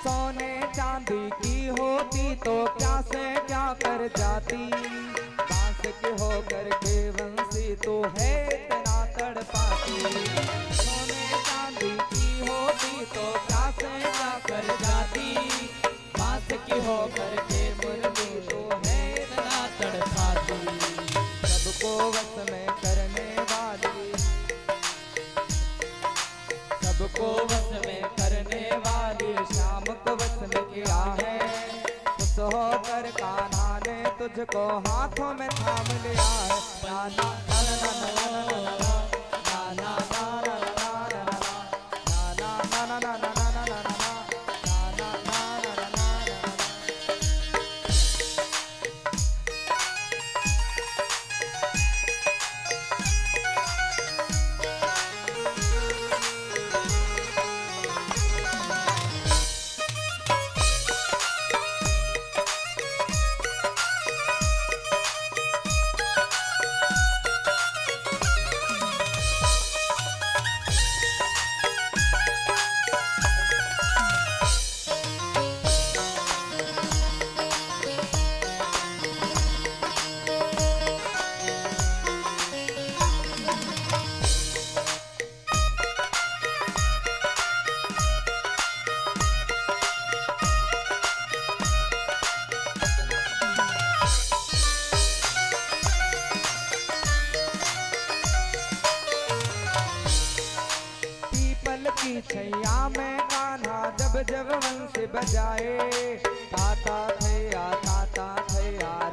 सोने चांदी की होती तो क्या से क्या कर जाती, बांस की होकर के वंशी तो है इतना तड़पाती। सोने चांदी की होती तो क्या से क्या कर जाती, बांस की होकर के मुरली तो है इतना तड़पाती। सबको वश में करने वाली, सबको वश में करने वाली श्याम को वश में किया है। खुश होकर कान्हा ने तुझको हाथों में थाम लिया है। नाना नाना नाना नाना नाना नाना नाना नाना नाना नाना नाना नाना नाना नाना। छैया में कान्हा जब जब वंशी बजाए, ताता थैया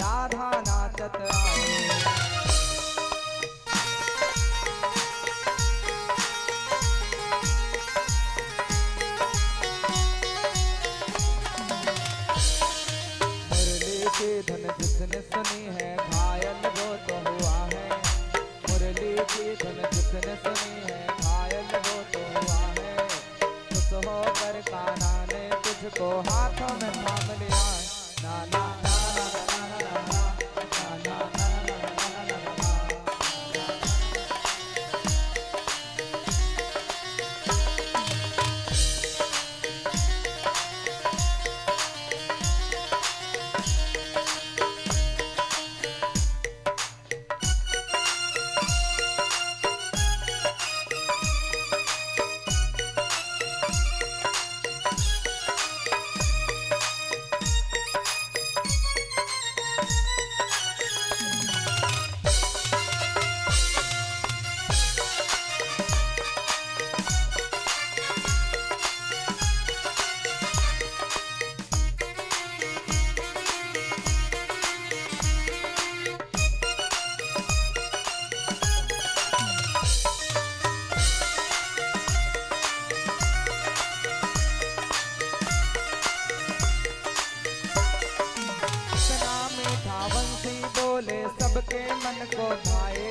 राधा नाचत आए। धन जिसने सुनी है घायल वो तो हुआ है, मुरली की धन जिसने सुनी है घायल वो तो हुआ है। खुश होकर कान्हा ने तुझको हाथों में थाम लिया, ना ना ना ना ना ना ना ना ना ना ना। सबके मन को भाए,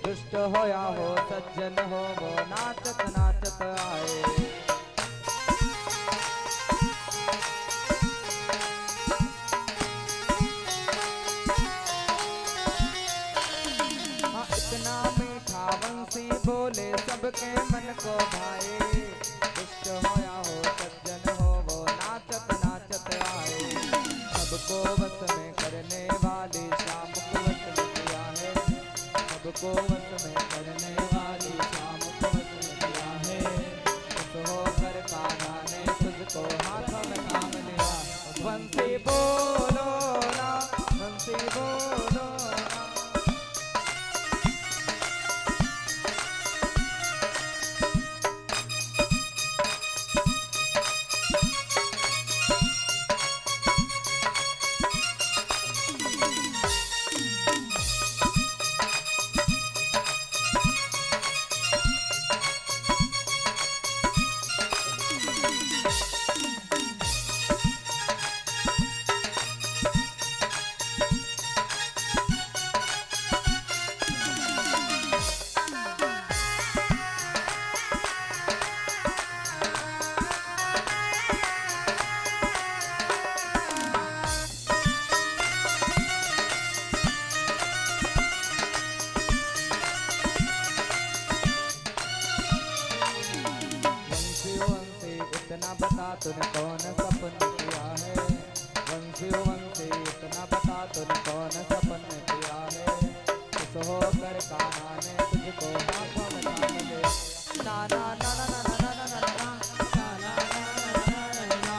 दुष्ट होया हो सज्जन हो वो नाचत नाचत आए। हाँ इतना मीठा बंसी बोले सबके मन को भाए, दुष्ट होया हो सज्जन हो वो नाचत नाचत आए। सबको वश में करने वाली शाम को वश में किया है, सबको वश में करने वाली शाम को वश में किया है। खुश होकर कान्हा ने तुझको हाथों में थाम लिया, बंसी बोलो ना बंसी बोलो ना। इतना बता तूने कौन सपन किया है, वंशी वंशी इतना बता तूने कौन सपन किया है। खुश होकर कान्हा ने तुझको हाथों में थाम लिया, ना ना ना ना ना ना ना ना ना ना ना ना ना।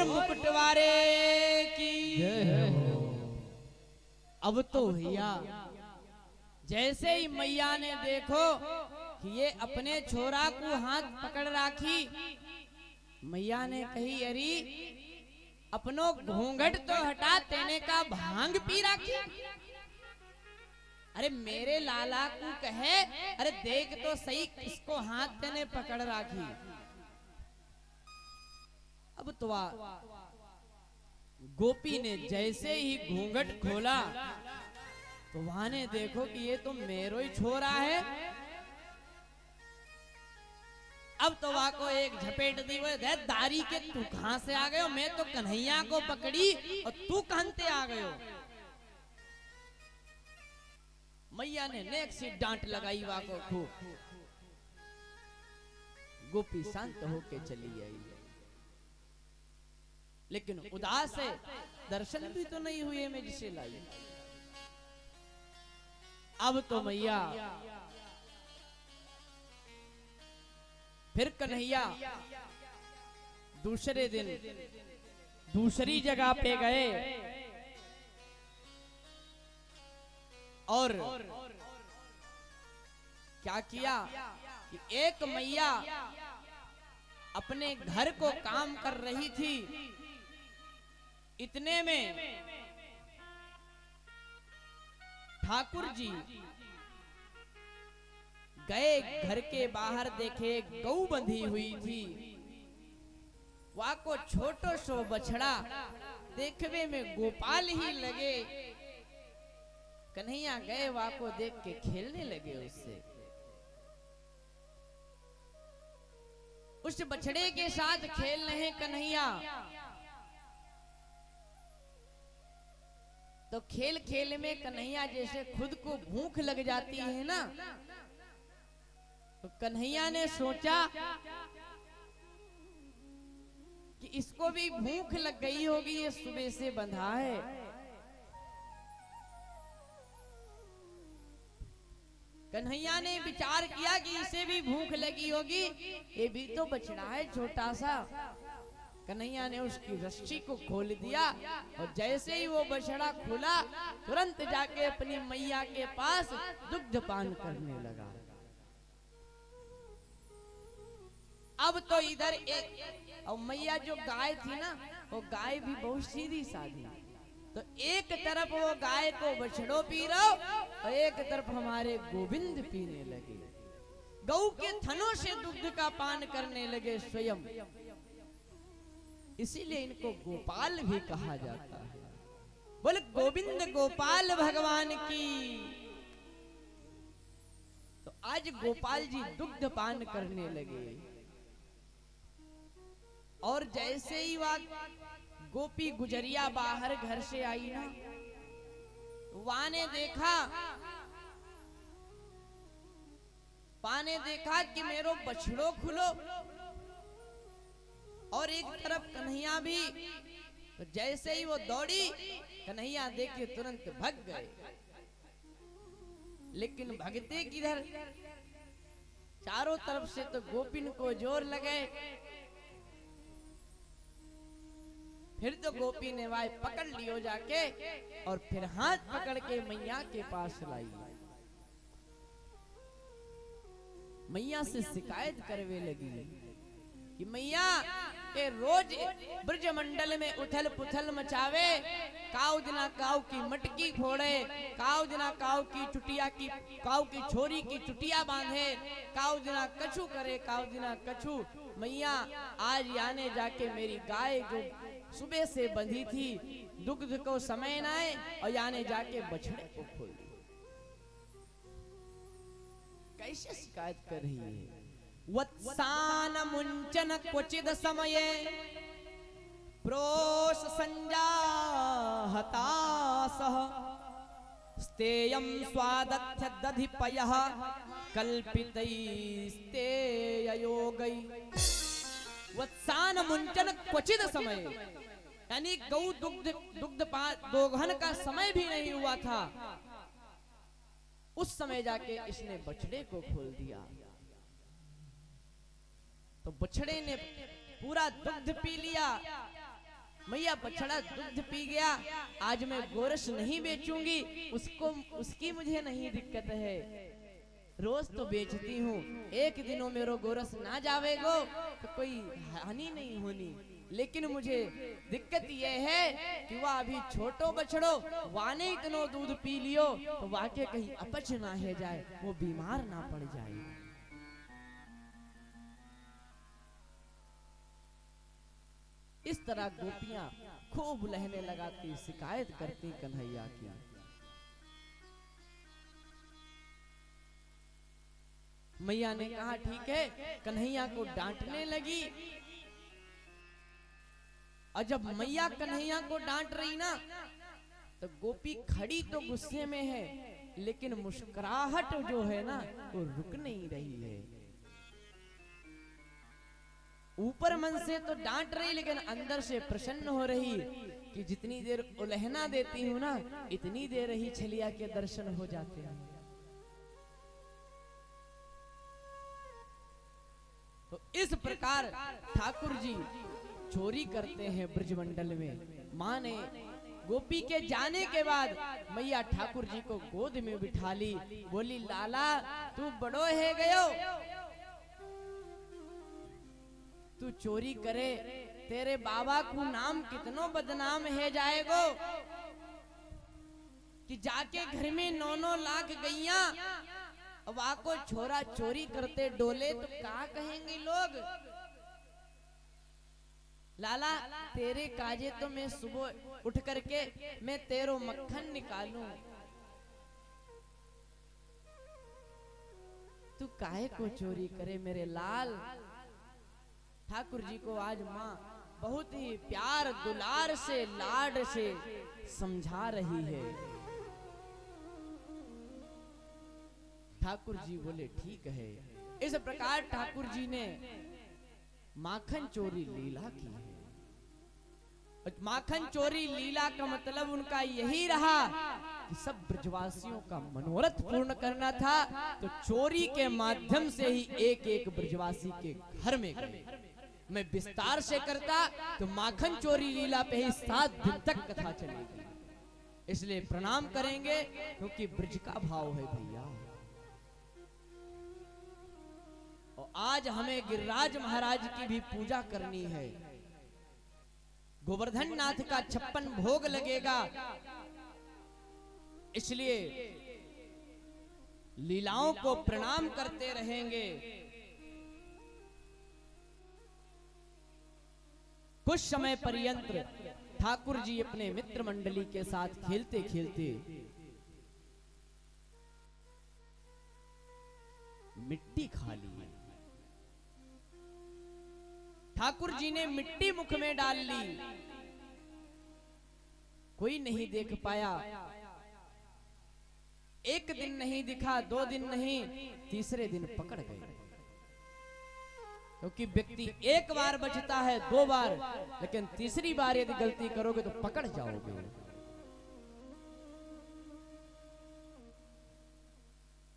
मुकुटवारे की अब तो भैया जैसे ही मैया ने देखो कि ये अपने छोरा को हाथ पकड़ राखी, मैया ने कही अरे अपनो घूंघट तो हटा, तेने का भांग पी राखी। अरे मेरे लाला को कहे अरे देख तो सही किसको हाथ तेने पकड़ राखी। अब तो गोपी ने जैसे ही घूंघट खोला तो वहां ने देखो कि ये तो मेरो ही छोरा है। अब तो वा को एक झपेट दी वो दे दारी के, तू कहां से आ गयो? मैं तो कन्हैया को पकड़ी और तू कहते आ गयो। मैया ने नेक से डांट लगाई वा को खूब। गोपी शांत होके चली आई, लेकिन उदास है, दर्शन भी तो नहीं हुए मैं जिसे लाई। अब तो मैया फिर कन्हैया दूसरे दिन दूसरी जगह पे गए और क्या किया कि एक मैया अपने घर को काम कर रही थी, इतने में ठाकुर जी गए, घर के बाहर देखे गौ बंधी हुई थी। वहां को छोटो सो बछड़ा देखने में गोपाल ही लगे। कन्हैया गए वहां को देख के खेलने लगे उससे। उस बछड़े के साथ खेल रहे कन्हैया, तो खेल खेल में कन्हैया जैसे खुद को भूख लग जाती है ना, तो कन्हैया ने सोचा कि इसको भी भूख लग गई होगी, ये सुबह से बंधा है। कन्हैया ने विचार किया कि इसे भी भूख लगी होगी, ये भी तो बछड़ा है छोटा सा। कन्हैया ने उसकी रस्सी को खोल दिया और जैसे ही वो बछड़ा खुला, तुरंत जाके अपनी मैया के पास दुग्ध पान करने लगा। अब तो इधर एक और मैया जो गाय थी ना, वो गाय भी बहुत सीधी साधी, तो एक तरफ वो गाय को बछड़ो पी रहा और एक तरफ हमारे गोविंद पीने लगे, गौ के थनों से दुग्ध का पान करने लगे स्वयं। इसीलिए इनको गोपाल भी कहा जाता है। बोले गोविंद गोपाल भगवान की। तो आज गोपाल जी दुग्ध पान करने लगे और जैसे ही वह गोपी गुजरिया बाहर घर से आई ना, वहां ने देखा कि मेरो बछड़ो खुलो और एक तरफ कन्हैया भी। तो जैसे ही वो दौड़ी, कन्हैया देखे तुरंत भाग गए। लेकिन भगते किधर, चारों तरफ से तो गोपिन को जोर लगे। फिर तो गोपी ने वाय पकड़ लियो जाके और फिर हाथ पकड़ के मैया के पास लाई। मैया से शिकायत करवे लगी कि मैया के रोज ब्रजमंडल में उथल पुथल मचावे, काऊ दिना काऊ की मटकी फोड़े, काऊ दिना काऊ की चुटिया की, काऊ की छोरी की चुटिया बांधे, काऊ दिना कछु करे, काऊ दिना कछु। मैया आज याने जाके मेरी गाय जो सुबह से बंधी थी, दुग्ध को समय न आए और याने जाके बछड़े को खोल दी। कैसे शिकायत कर रही है? वत्सान मुंचन क्वचिद समये प्रोष संजाहतासः स्तेयं स्वादथ्य दधिपयः कल्पितैस्तेययोगै। वत्सान मुंचन क्वचिद समय, यानी गौ दुग्ध दोहन का समय भी नहीं हुआ था, उस समय जाके इसने बछड़े को खोल दिया। तो बछड़े ने पूरा दुग्ध पी लिया। मैया बछड़ा दुग्ध पी गया, आज मैं गोरस नहीं बेचूंगी, उसकी मुझे नहीं दिक्कत है, रोज तो बेचती हूँ, एक दिनों मेरो गोरस ना जावेगो तो कोई हानि नहीं होनी। लेकिन मुझे दिक्कत यह है कि वह अभी छोटो बछड़ो वाने इतनो दूध पी लियो तो वाके कहीं अपच ना है जाए, वो बीमार ना पड़ जाए। इस तरह गोपियां खूब लहने लगाती, शिकायत करती कन्हैया की। मैया ने कहा ठीक है, कन्हैया को डांटने लगी। और जब मैया कन्हैया को डांट रही ना, तो गोपी खड़ी तो गुस्से में है, लेकिन मुस्कुराहट जो है ना वो रुक नहीं रही है। ऊपर मन से तो डांट रही, लेकिन अंदर से प्रसन्न हो रही कि जितनी देर उलहना देती हूं ना, इतनी देर ही छलिया के दर्शन हो जाते हैं। तो इस प्रकार ठाकुर जी चोरी करते हैं ब्रजमंडल में। माँ ने गोपी के जाने के बाद मैया ठाकुर जी को गोद में बिठा ली, बोली लाला तू बड़ो है गयो, तू चोरी करे, तेरे बाबा को नाम कितनो बदनाम है जाएगो, कि जाके घर में 9-9 लाख गैया, अब आको छोरा चोरी करते डोले तो क्या कहेंगे लोग। लाला तेरे काजे तो मैं सुबह उठ करके मैं तेरो मक्खन निकालूं, तू काहे को चोरी करे मेरे लाल। ठाकुर जी को आज माँ बहुत ही प्यार दुलार से लाड से समझा रही है। ठाकुर जी बोले ठीक है। इस प्रकार ठाकुर जी ने माखन चोरी लीला की है। माखन चोरी लीला का मतलब उनका यही रहा कि सब ब्रजवासियों का मनोरथ पूर्ण करना था, तो चोरी के माध्यम से ही एक एक ब्रजवासी के घर में गए। मैं विस्तार से करता तो माखन चोरी लीला पे ही 7 दिन तक कथा चलेगी, इसलिए प्रणाम करेंगे क्योंकि ब्रज का भाव है भैया। और आज हमें गिरिराज महाराज की भी पूजा करनी है। गोवर्धन नाथ का 56 भोग लगेगा, इसलिए लीलाओं को प्रणाम करते रहेंगे। कुछ समय पर्यंत ठाकुर जी अपने मित्र मंडली के साथ खेलते खेलते मिट्टी खा ली। ठाकुर जी ने मिट्टी मुख में डाल ली, कोई नहीं देख पाया। एक दिन नहीं दिखा, 2 दिन नहीं, तीसरे दिन पकड़ गए। क्योंकि व्यक्ति एक बार बचता है, 2 बार, लेकिन तीसरी बार यदि गलती करोगे तो पकड़ जाओगे।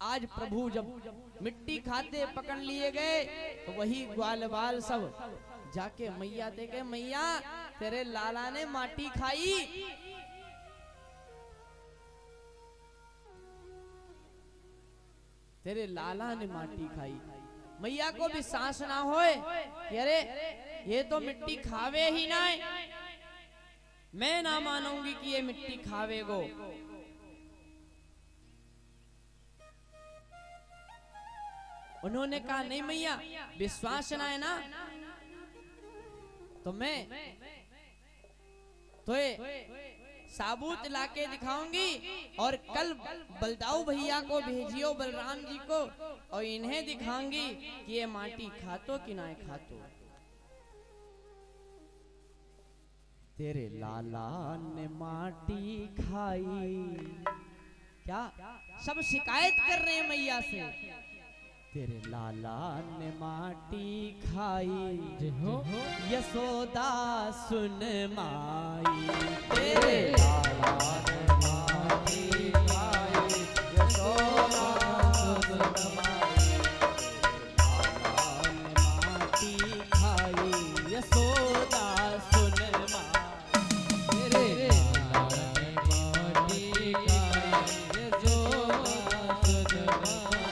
आज प्रभु जब मिट्टी खाते पकड़ लिए गए, तो वही ग्वाल बाल सब जाके मैया दे गए, मैया तेरे लाला ने माटी खाई। तेरे लाला ने माटी खाई। मैया को भी सांस ना होए कि अरे ये तो मिट्टी खावे ही ना, मैं ना मानूंगी कि ये मिट्टी खावेगो। उन्होंने कहा नहीं मैया, विश्वास ना है ना, तो मैं तो साबुत लाके दिखाऊंगी, और कल बलदाऊ भैया को भेजियो, बलराम जी को, और इन्हें दिखाऊंगी कि ये माटी खातो कि ना खातो। तेरे लाला ने माटी खाई। क्या सब शिकायत कर रहे हैं मैया से, तेरे लाला ने माटी खाई, यशोदा सुन माई। तेरे लाला ने माटी खाई, यशोदा सुन माई। लाला ने माटी खाई, यशोदा सुन माई। तेरे लाला ने माटी खाई, यशोदा सुन माई।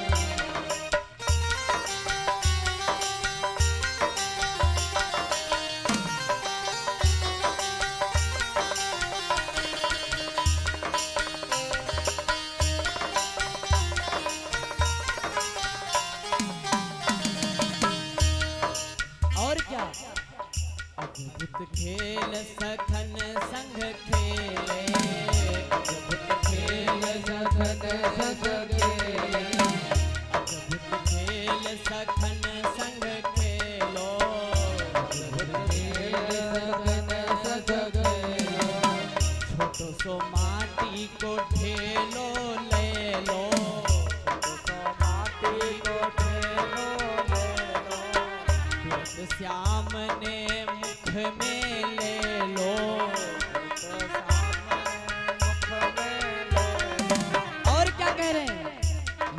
अद्भुत खेल सखन संग खेले, अद्भुत खेल सखन संग खेले, अद्भुत खेल सो माटी को ढेलो ले लो, सो माटी को ढेलो ले लो, श्याम ने मुख में ले लो, मुख में ले लो। और क्या कह रहे हैं,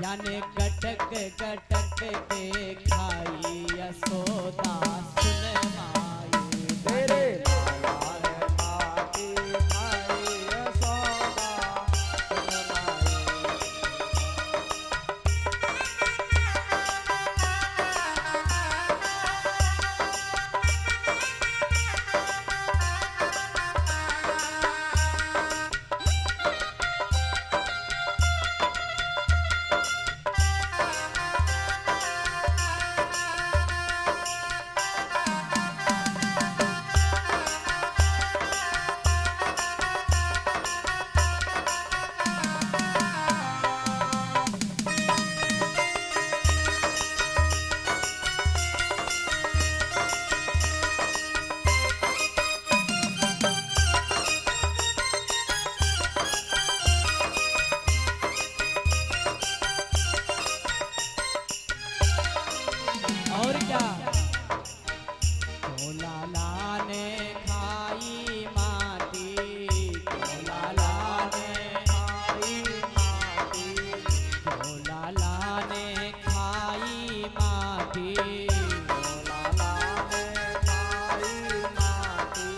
यानी गटक गटक के खाई यशोदा सुन माई, तेरे लाला ने माटी खाई यशोदा सुन माई। और क्या, तो लाला ने खाई माटी, तो लाला ने खाई माटी, तो लाला ने खाई माटी, लाला ने खाई माटी,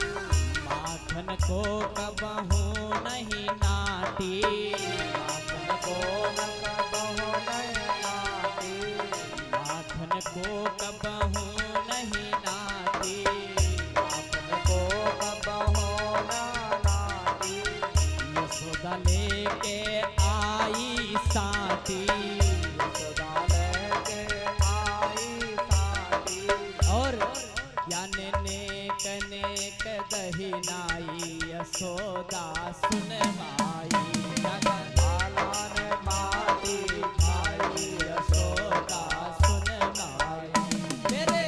माखन को कबहू नहीं नाटी, माखन को कबहू नहीं नाटी, माखन को कबहू नहीं नाटी, माखन को कबहू ना नाटी, यशोदा लेके आई साथी, यशोदा लेके आई साथी, और याने नेक नेक दही नाई यशोदा सुन माई, लाला ने माटी खाई यशोदा सुन माई मेरे।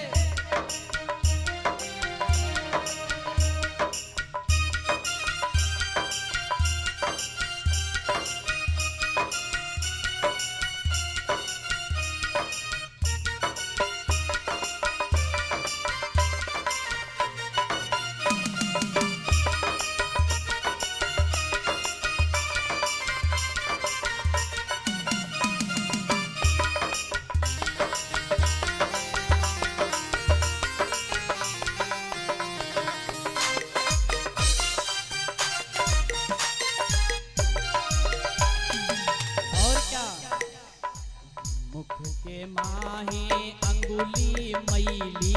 और क्या, मुख के माही अंगुली मैली,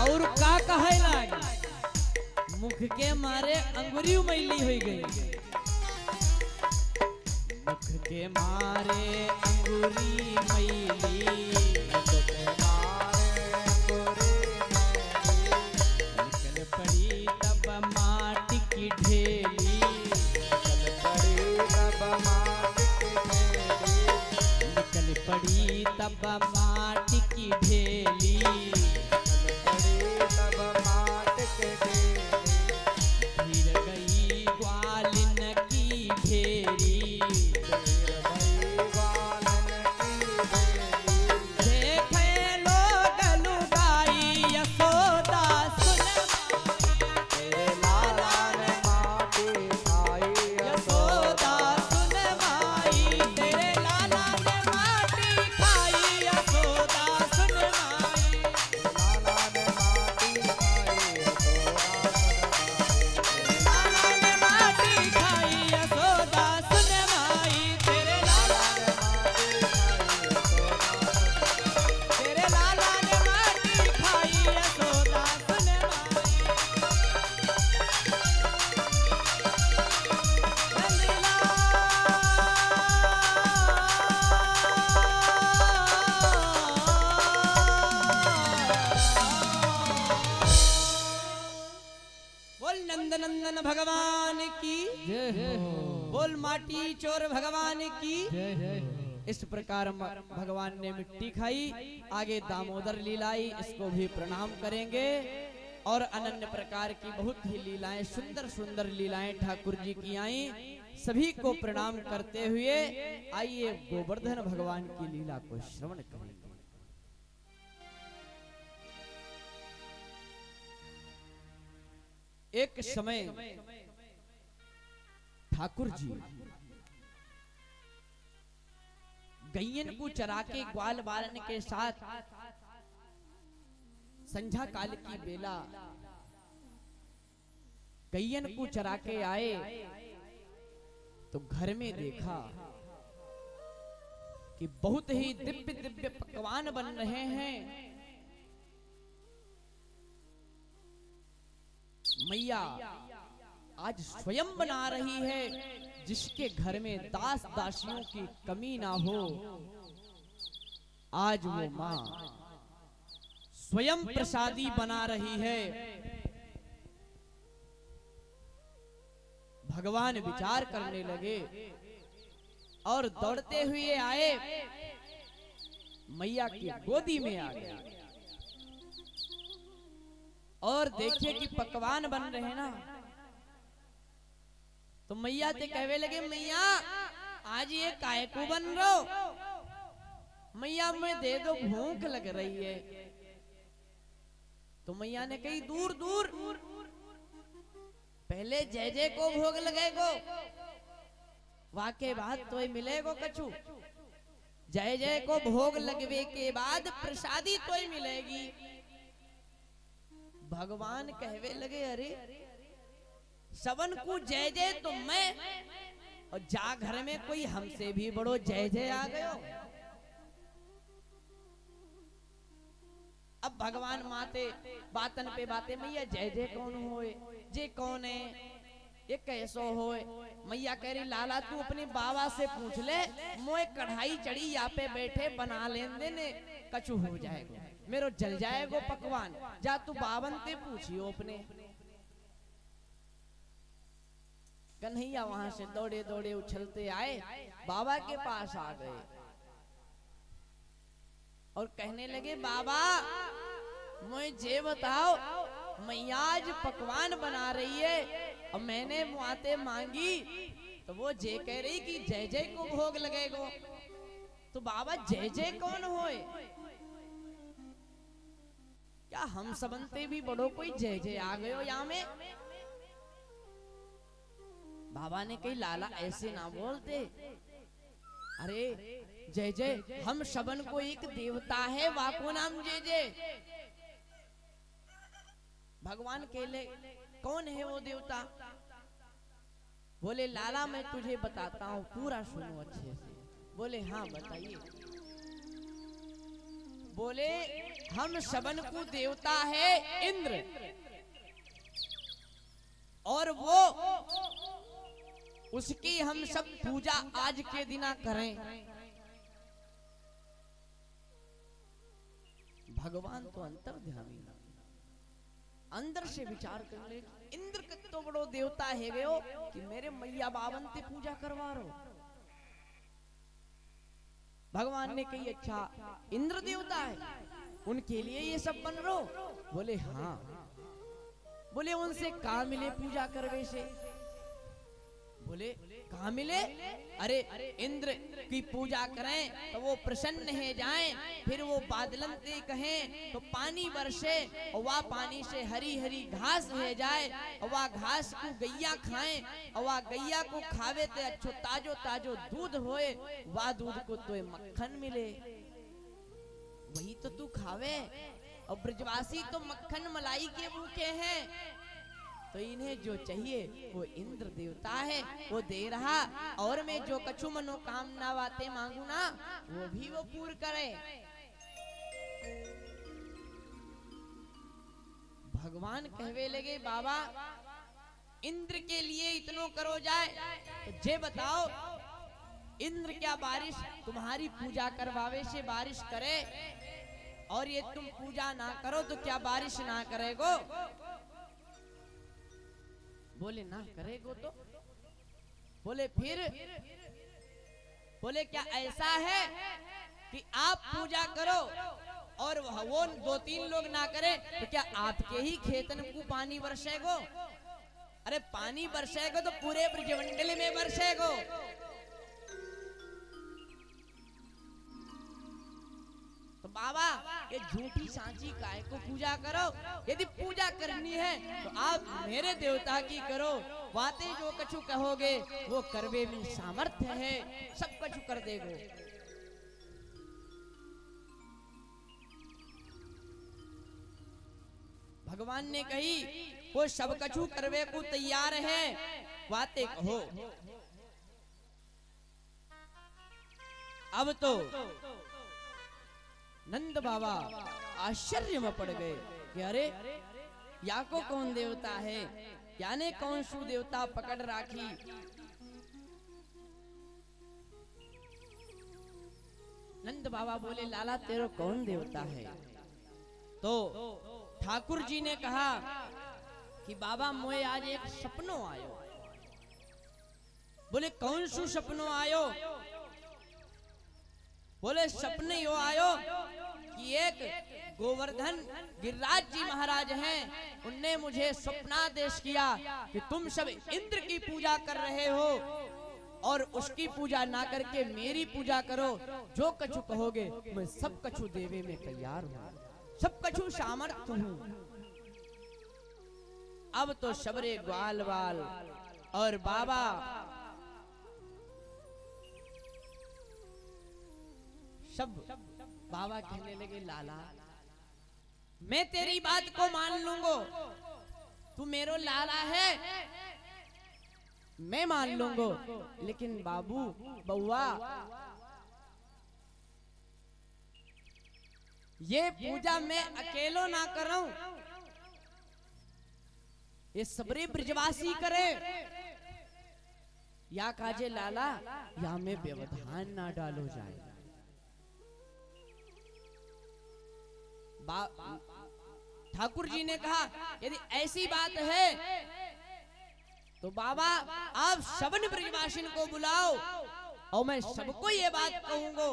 और का कहे लाग, मुख के मारे अंगुरी मैली हो गई, मुख के मारे अंगुरी मैली, निकल पड़ी तब माटी की ढेली, निकल पड़ी तब माटी की ढेली, फिर गई ग्वालिन की ढेरी, देखे लोग लुगाई यशोदा सुन यशोदा सुन माई, तेरे लाला ने माटी खाई यशोदा सुन माई, लाला ने माटी खाई यशोदा सुन माई, तेरे लाला ने माटी खाई यशोदा सुन माई, बोल नंदनंदन भगवान की जय हो। बोल माटी चोर भगवान की। जय हो। इस प्रकार भगवान ने मिट्टी खाई। आगे दामोदर लीलाई, इसको भी प्रणाम करेंगे। और अनन्य प्रकार की बहुत ही लीलाएं, सुंदर सुंदर लीलाएं ठाकुर जी की आई। सभी को प्रणाम करते हुए आइए गोवर्धन भगवान की लीला को श्रवण करेंगे। एक समय ठाकुर जी गैयन को चरा के ग्वाल बालन के साथ संध्या काल की बेला गैयन को चरा के आए तो घर में देखा कि बहुत ही दिव्य दिव्य पकवान बन रहे हैं। मैया आज स्वयं बना रही है, जिसके घर में दास दासियों की कमी ना हो। आज वो मां स्वयं प्रसादी बना रही है। भगवान विचार करने लगे और दौड़ते हुए आए, मैया की गोदी में आ गए और देखिए कि पकवान बन रहे हैं ना, तो मैया ते कहवे लगे, मैया आज ये काय को बन रहो, मैया मैं दे दो, भूख लग रही है। तो मैया ने कही, दूर दूर पहले जय जय को भोग लगेगो, वाके बाद तो मिलेगो कछु। जय जय को भोग लगवे के बाद प्रसादी तो मिलेगी। भगवान कहवे लगे, अरे सबन को जय जय तो मैं, और जा घर में कोई हमसे भी बड़ो जय जय आ गयो। अब भगवान माते बातन पे बातें, मैया जय जय कौन होए, जे कौन है, ये कैसो होए। मैया कह रही, लाला तू अपने बाबा से पूछ ले, मोए कढ़ाई चढ़ी यहाँ पे बैठे बना लेन देने, कछु हो जाएगा, मेरो जल जाएगो पकवान, जा तू बावन ते पूछियो अपने। कन्हैया वहां से दौड़े दौड़े उछलते आए, बाबा के पास आ गए और कहने लगे, बाबा मुझे बताओ, मैया आज पकवान बना रही है और मैंने मुआते मांगी तो वो जे कह रही कि जय जय को भोग लगेगो, तो बाबा जय जय कौन होए? क्या हम सबनते भी बड़ो कोई जय जय आ गयो यहाँ में? बाबा ने कही, लाला ऐसे ना बोलते, अरे जय जय हम सबन को एक देवता है, वाको नाम जय जय। भगवान केले, कौन है वो देवता? बोले, लाला मैं तुझे बताता हूँ, पूरा सुनो अच्छे से। बोले, हाँ बताइए। बोले, हम सबन को देवता है इंद्र, और वो उसकी हम सब पूजा आज के दिना करें। भगवान तो अंतर्ध्यामी, अंदर से विचार कर ले, इंद्र कितो बड़ो देवता है गयो कि मेरे मैया बावन ते पूजा करवा रो। भगवान ने कही, अच्छा इंद्र देवता है, उनके लिए ये सब बन रो? बोले, हाँ। बोले, उनसे कहा मिले पूजा करवे से? बोले, कहा मिले? अरे इंद्र की पूजा करें तो वो प्रसन्न है जाएं, फिर वो बादलन से कहें तो पानी बरसे, और वह पानी से हरी हरी घास है जाए, और वह घास को गैया खाएं, और वह गैया को खावे तो अच्छो ताजो ताजो दूध होए, वह दूध को तो मक्खन मिले, वही तो तू खावे। और ब्रजवासी तो मक्खन मलाई के भूखे हैं, तो इन्हें जो चाहिए वो इंद्र देवता है, वो दे रहा, और मैं जो कछु मनोकामना बातें मांगू ना, वो भी वो पूर्ण करे। भगवान कहवे लगे, बाबा इंद्र के लिए इतनो करो जाए, तो जे बताओ इंद्र क्या बारिश तुम्हारी पूजा करवावे से बारिश करे, और ये तुम पूजा ना करो तो क्या बारिश ना करेगो? बोले, ना करेगो तो? बोले, फिर? बोले, क्या ऐसा है कि आप पूजा करो और वो 2-3 लोग ना करे तो क्या आपके ही खेतन को पानी बरसेगो? अरे पानी बरसेगो तो पूरे ब्रजमंडल में बरसेगो। तो बाबा ये झूठी सांची काय को पूजा करो? यदि पूजा करनी है तो आप मेरे देवता की करो। बातें जो कछु कहोगे वो करवे में सामर्थ्य है, सब कछु कर देगो। भगवान ने कही वो सब कछु करवे को तैयार है, बातें कहो। अब तो नंद बाबा आश्चर्य में पड़ गए कि अरे या को कौन देवता है, याने कौन सु देवता पकड़ राखी। नंद बाबा बोले लाला तेरो कौन देवता है? तो ठाकुर जी ने कहा कि बाबा मोए आज एक सपनो आयो। बोले कौन सु सपनो आयो? बोले सपने यो आयो कि एक गोवर्धन गिरिराज जी महाराज हैं, उनने मुझे स्वप्नादेश किया कि तुम सब इंद्र की पूजा कर रहे हो और उसकी पूजा ना करके मेरी पूजा करो। जो कछु कहोगे मैं सब कछु देवे में तैयार हूँ, सब कछु सामर्थ्य हूँ। अब तो सबरे ग्वाल बाल और बाबा सब बाबा कहने लगे लाला मैं तेरी बात को मान लूंगो, तू मेरो लाला है मैं मान लूंगो, लेकिन बाबू बउआ ये पूजा मैं अकेलो ना करूं, ये सबरे ब्रजवासी करे। या काजे लाला या में व्यवधान ना डालो जाए। ठाकुर जी ने कहा यदि ऐसी बात है तो बाबा आप सबन ब्रजवासिन को बुलाओ और मैं सबको ये बात कहूंगा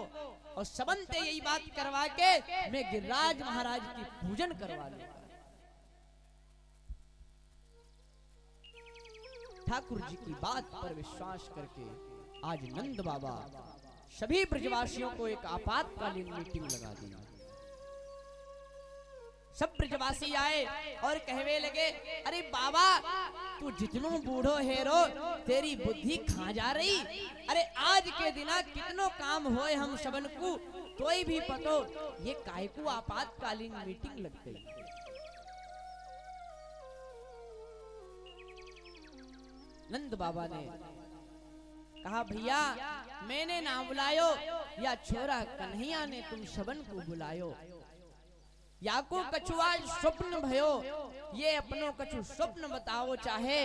और सबन से यही बात करवा के मैं गिरिराज महाराज की पूजन करवा लूंगा। ठाकुर जी की बात पर विश्वास करके आज नंद बाबा सभी ब्रजवासियों को एक आपातकालीन मीटिंग लगा दी। सब ब्रजवासी आए और कहवे लगे अरे बाबा तू जितनो बूढ़ो हेरो तेरी बुद्धि खा जा रही। अरे आज के दिना कितनो काम होए हम सबन को तोई भी पतो ये काय को आपातकालीन मीटिंग लग गई। नंद बाबा ने कहा भैया मैंने ना बुलायो या छोरा कन्हैया ने तुम सबन को बुलायो। या को कछुआ स्वप्न भयो, ये अपनों कछु स्वप्न बताओ चाहे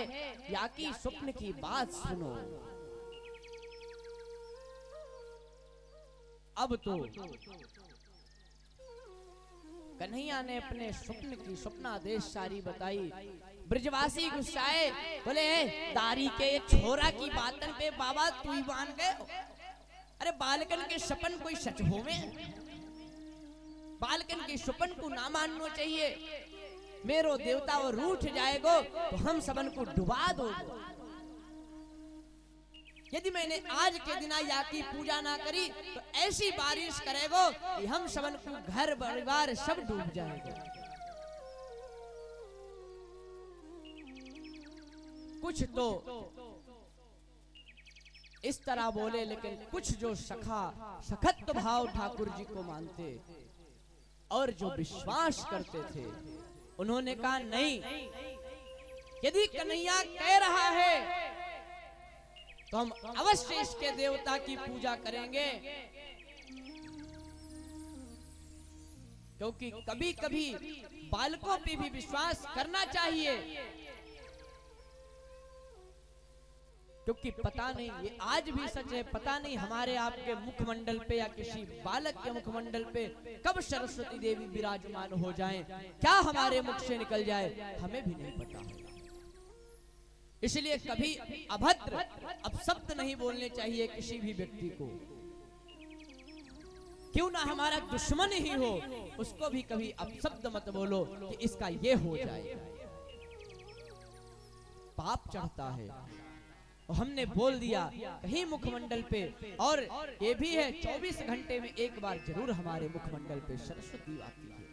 या की स्वप्न की बात सुनो। अब तो कन्हैया ने अपने स्वप्न की स्वप्नादेश सारी बताई। ब्रजवासी गुस्साए बोले दारी के ये छोरा की बातन पे बाबा तू ही मान गए। अरे बालकन के सपन कोई सच होवे, बालकन की सपन को ना मानना चाहिए। मेरो देवता वो रूठ जाएगो तो हम सबन को डुबा दो। यदि मैंने आज के दिन या की पूजा ना करी तो ऐसी बारिश करेगो कि हम सबन को घर परिवार सब डूब जाएगा। कुछ तो इस तरह बोले, लेकिन कुछ जो सखत भाव ठाकुर जी को मानते और जो विश्वास करते थे उन्होंने कहा नहीं, यदि कन्हैया कह रहा है तो हम अवश्य इसके देवता की पूजा करेंगे। क्योंकि कभी कभी बालकों पे भी विश्वास करना चाहिए, क्योंकि पता नहीं, ये आज भी सच है, पता नहीं हमारे आपके मुखमंडल पे या किसी बालक के मुखमंडल पे कब सरस्वती देवी विराजमान हो जाएं, क्या हमारे मुख से निकल जाए हमें भी नहीं पता। इसलिए कभी अभद्र अपशब्द नहीं बोलने चाहिए किसी भी व्यक्ति को। क्यों ना हमारा दुश्मन ही हो, उसको भी कभी अपशब्द मत बोलो कि इसका ये हो जाएगा। पाप चढ़ता है। और हमने बोल दिया कहीं मुखमंडल पे, और ये भी है 24 घंटे में एक बार जरूर हमारे मुखमंडल पे सरस्वती आती है।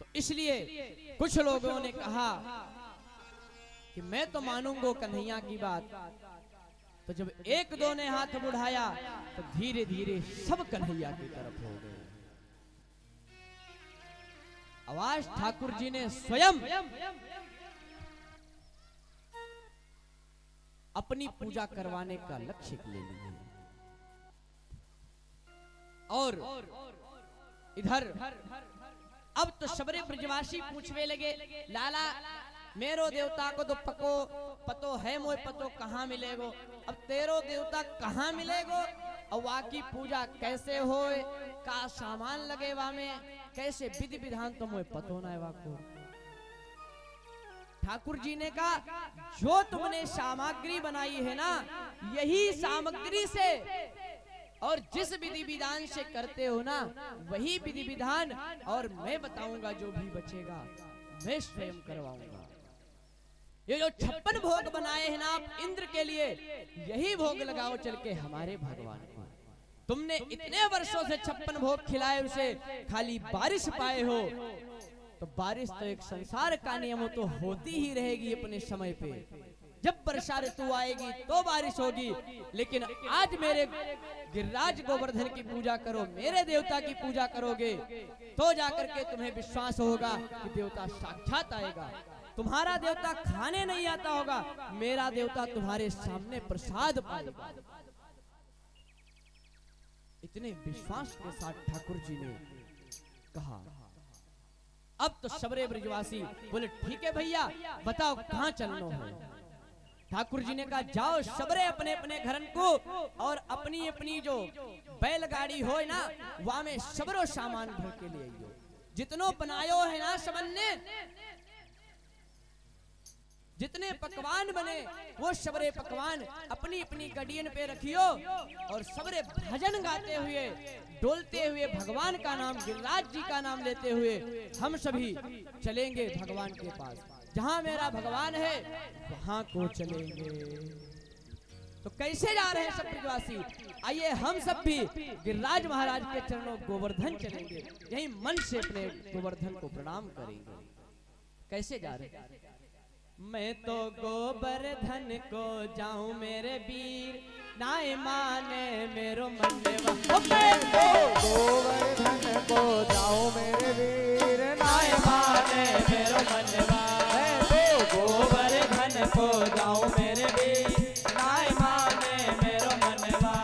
तो इसलिए कुछ लोगों ने कहा कि मैं तो मानूंगा कन्हैया की बात, तो जब एक दो ने हाथ बढ़ाया तो धीरे धीरे सब कन्हैया की तरफ हो गए। आवाज ठाकुर जी ने स्वयं अपनी पूजा करवाने का लक्ष्य ले लिया। और इधर अब तो सबरे ब्रजवासी पूछने लगे, लाला मेरो देवता को तो पतो है, मोए पतो कहाँ मिलेगो, अब तेरो देवता कहाँ मिलेगो, और वाकी पूजा कैसे होए, का सामान लगेवा में, कैसे विधि विधान तो मोए पतो ना है वाको। ठाकुर जी ने कहा जो तुमने सामग्री बनाई है ना, यही सामग्री से और जिस विधि विधान से करते हो ना, वही विधि विधान और मैं बताऊंगा, जो भी बचेगा मैं स्वयं करवाऊंगा। ये जो 56 भोग बनाए हैं ना आप इंद्र के लिए, यही भोग लगाओ चल के हमारे भगवान को। तुमने इतने वर्षों से 56 भोग खिलाए, उसे खाली बारिश पाए हो, तो बारिश तो एक संसार का नियम हो, तो होती ही रहेगी अपने समय पे। जब वर्षा ऋतु आएगी तो बारिश होगी, लेकिन आज मेरे गिरिराज गोवर्धन की पूजा करो, मेरे देवता की पूजा करोगे, तो जाकर के तुम्हें विश्वास होगा कि देवता साक्षात आएगा। तुम्हारा देवता खाने नहीं आता होगा, मेरा देवता तुम्हारे सामने प्रसाद पाएगा। इतने विश्वास के साथ ठाकुर जी ने कहा। अब तो सबरे ब्रजवासी बोले ठीक है भैया, बताओ कहाँ चलना है। ठाकुर जी ने कहा जाओ सबरे अपने अपने घरन को, और अपनी अपनी जो बैलगाड़ी हो ना, वहां में सबरो सामान भर के ले आइयो। जितनो बनायो है ना सबन ने, जितने पकवान बने वो सबरे पकवान अपनी अपनी गडियन पे रखियो, और सबरे भजन गाते हुए डोलते हुए भगवान का नाम, गिरिराज जी का नाम लेते हुए हम सभी चलेंगे भगवान के पास। जहां मेरा भगवान है वहां को चलेंगे। तो कैसे जा रहे हैं सब ब्रजवासी? आइए हम सब भी गिरिराज महाराज के चरणों गोवर्धन चलेंगे, यही मन से अपने गोवर्धन को प्रणाम करेंगे। कैसे जा रहे हैं? मैं तो गोवर्धन को जाऊं मेरे वीर, नाय माने मेरो मनवा। मैं तो गोवर्धन को जाऊं मेरे वीर, नाय माने मेरो मनवा। मैं तो गोवर्धन को जाऊं मेरे वीर, नाय माने मेरो मनवा।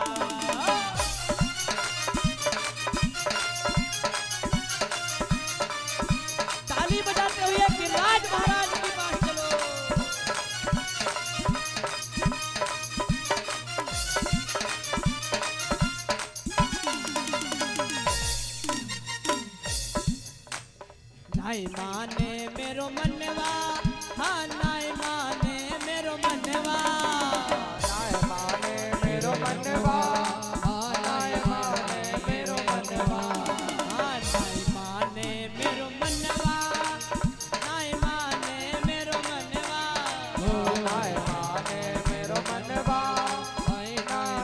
ताली बजाते हुए गिरिराज महाराज के पास चलो। नाय माने मेरो मनवा, हाँ नाय माने मेरो मनवा। नाय माने मेरो मनवा, नाय माने मेरो मनवा। हाँ नाय माने मेरो मनवा, नाय माने मेरो मनवा। नाय माने मेरो मनवा, नाय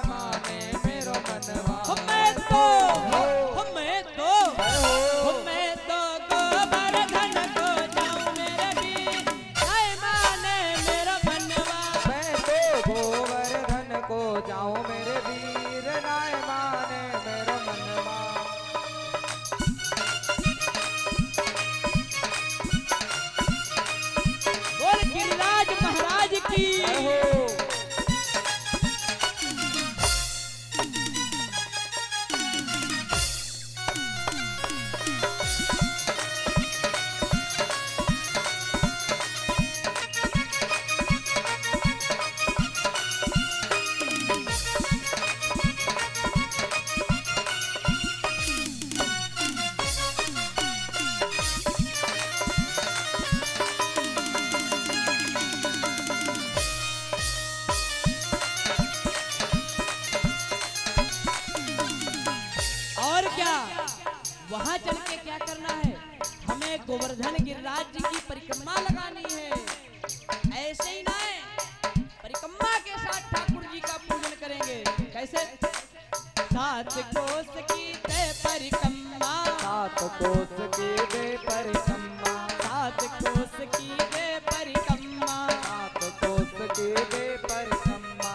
माने मेरो मनवा। मैं तो गोवर्धन को जाऊं मेरे वीर, नाय माने मेरो मनवा। मैं तो चल के क्या करना है, हमें गोवर्धन गिरिराज जी की परिक्रमा लगानी है। ऐसे ही ना है, परिक्रमा के साथ ठाकुर जी का पूजन करेंगे। कैसे? 7 कोस की दे परिक्रमा, 7 कोस की दे परिक्रमा, 7 कोस की दे परिक्रमा, 7 कोस की दे परिक्रमा।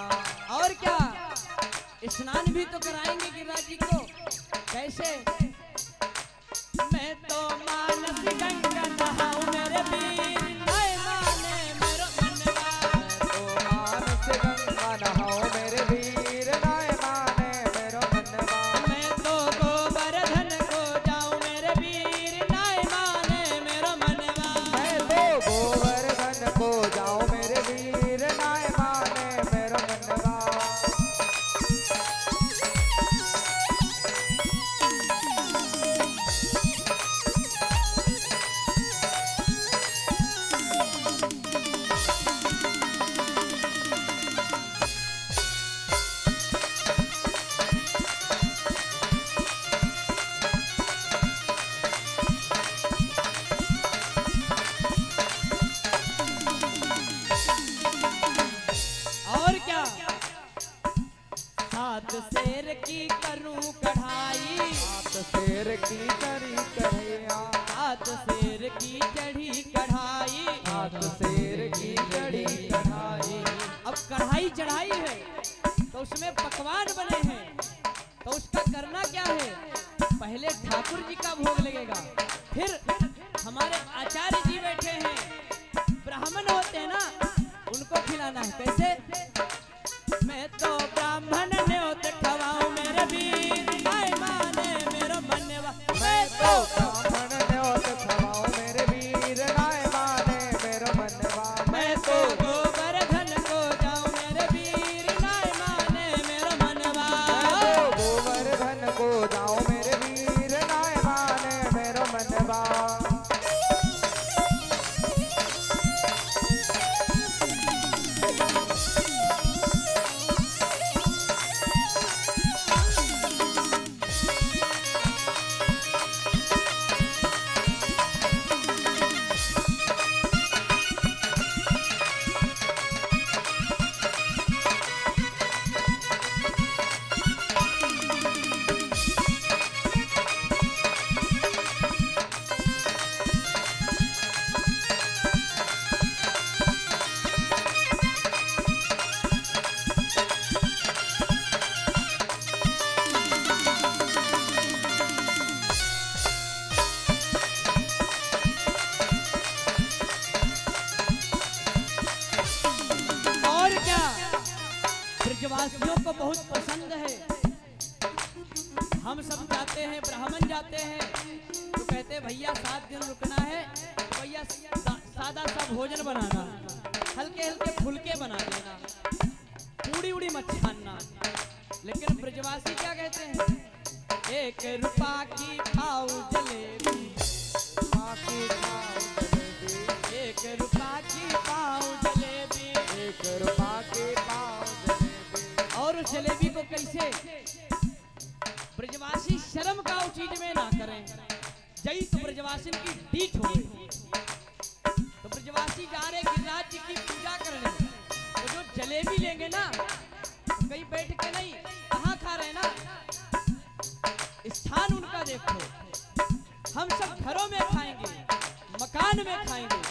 और क्या, स्नान भी तो कराएंगे गिरिराज जी को। कैसे? मैं तो मानस गंगा नहाऊं मेरे वीर, हाय माने मेरो मनवा। तो मानस गंगा नहाओ मेरे वीर, नाय माने मेरो मनवा। मैं तो गोवर्धन को जाऊं मेरे वीर, नाय माने मेरो मनवा। मैं तो गोवर्धन को जाऊं मेरे वीर, नाय माने मेरो मनवा। और क्या, 7 शेर की करूं कढ़ाई, 7 शेर की चढ़ी कढ़ैया, 7 शेर की चढ़ी कढ़ाई। 7 शेर की चढ़ी कढ़ाई। अब कढ़ाई चढ़ाई है तो उसमें पकवान बने हैं, तो उसका करना क्या है, पहले ठाकुर जी का भोग लगेगा, फिर हमारे आचार्य जी बैठे हैं, ब्राह्मण होते हैं ना, उनको खिलाना है। कैसे? मैं तो ब्राह्मण न्योत खवाऊं मेरे वीर, हाय माने मेरो मनवा। मैं तो ब्राह्मण न्योत खवाओ मेरे वीर, नाय माने मेरो मनवा। मैं तो गोवर्धन को जाऊं मेरे वीर, नाय माने मेरो मनवा। मैं तो गोवर्धन को जाऊं मेरे वीर, नाय माने मेरो मनवा। और क्या, ब्रजवासियों को बहुत पसंद है। हम सब जाते हैं, ब्राह्मण जाते हैं तो कहते हैं भैया 7 दिन रुकना है, तो भैया सादा सा भोजन बनाना, हल्के हल्के फुलके बना देना, पूड़ी उड़ी मत छानना। लेकिन ब्रजवासी क्या कहते हैं, 1 रुपया की खाओ जलेबी, बाकी खाओ जलेबी, 1 रुपया की खाओ जलेबी। 1 रुपया की पाओ जलेबी। और उस जलेबी को कैसे, ब्रजवासी शर्म का उस चीज में ना करें, जई तो ब्रजवासी की डीठ हो गई। तो ब्रजवासी जा रहे गिरिराज जी की पूजा करने, तो जो जलेबी लेंगे ना, तो कहीं बैठ के नहीं, कहाँ खा रहे ना, स्थान उनका देखो। हम सब घरों में खाएंगे, मकान में खाएंगे,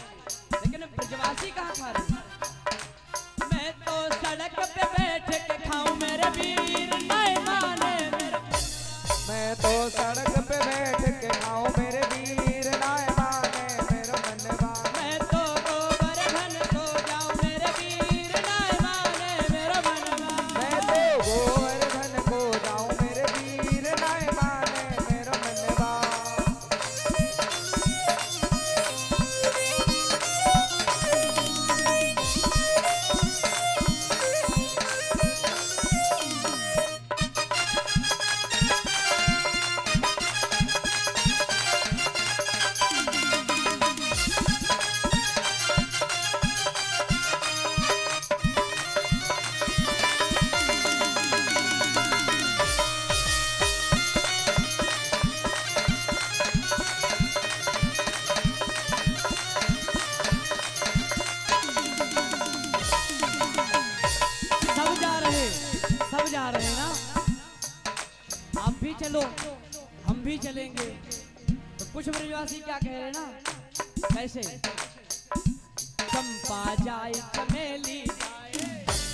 लेकिन ब्रजवासी कहाँ खा रहे हैं? मैं तो सड़क पे बैठ के खाऊं मेरे वीर, नाय माने मेरे। मैं तो सड़क पे बैठ के खाऊं मेरे वीर, नाय माने मेरो मनवा। मैं तो गोवर्धन को जाऊं मेरे वीर, नाय माने मेरा मनवा। मैं तो गोवर्धन को जाऊं मेरे वीर, नाय माने मेरो मनवा। हम भी चलेंगे। तो कुछ ब्रजवासी क्या कह रहे ना, कैसे? चंपा जाए चमेली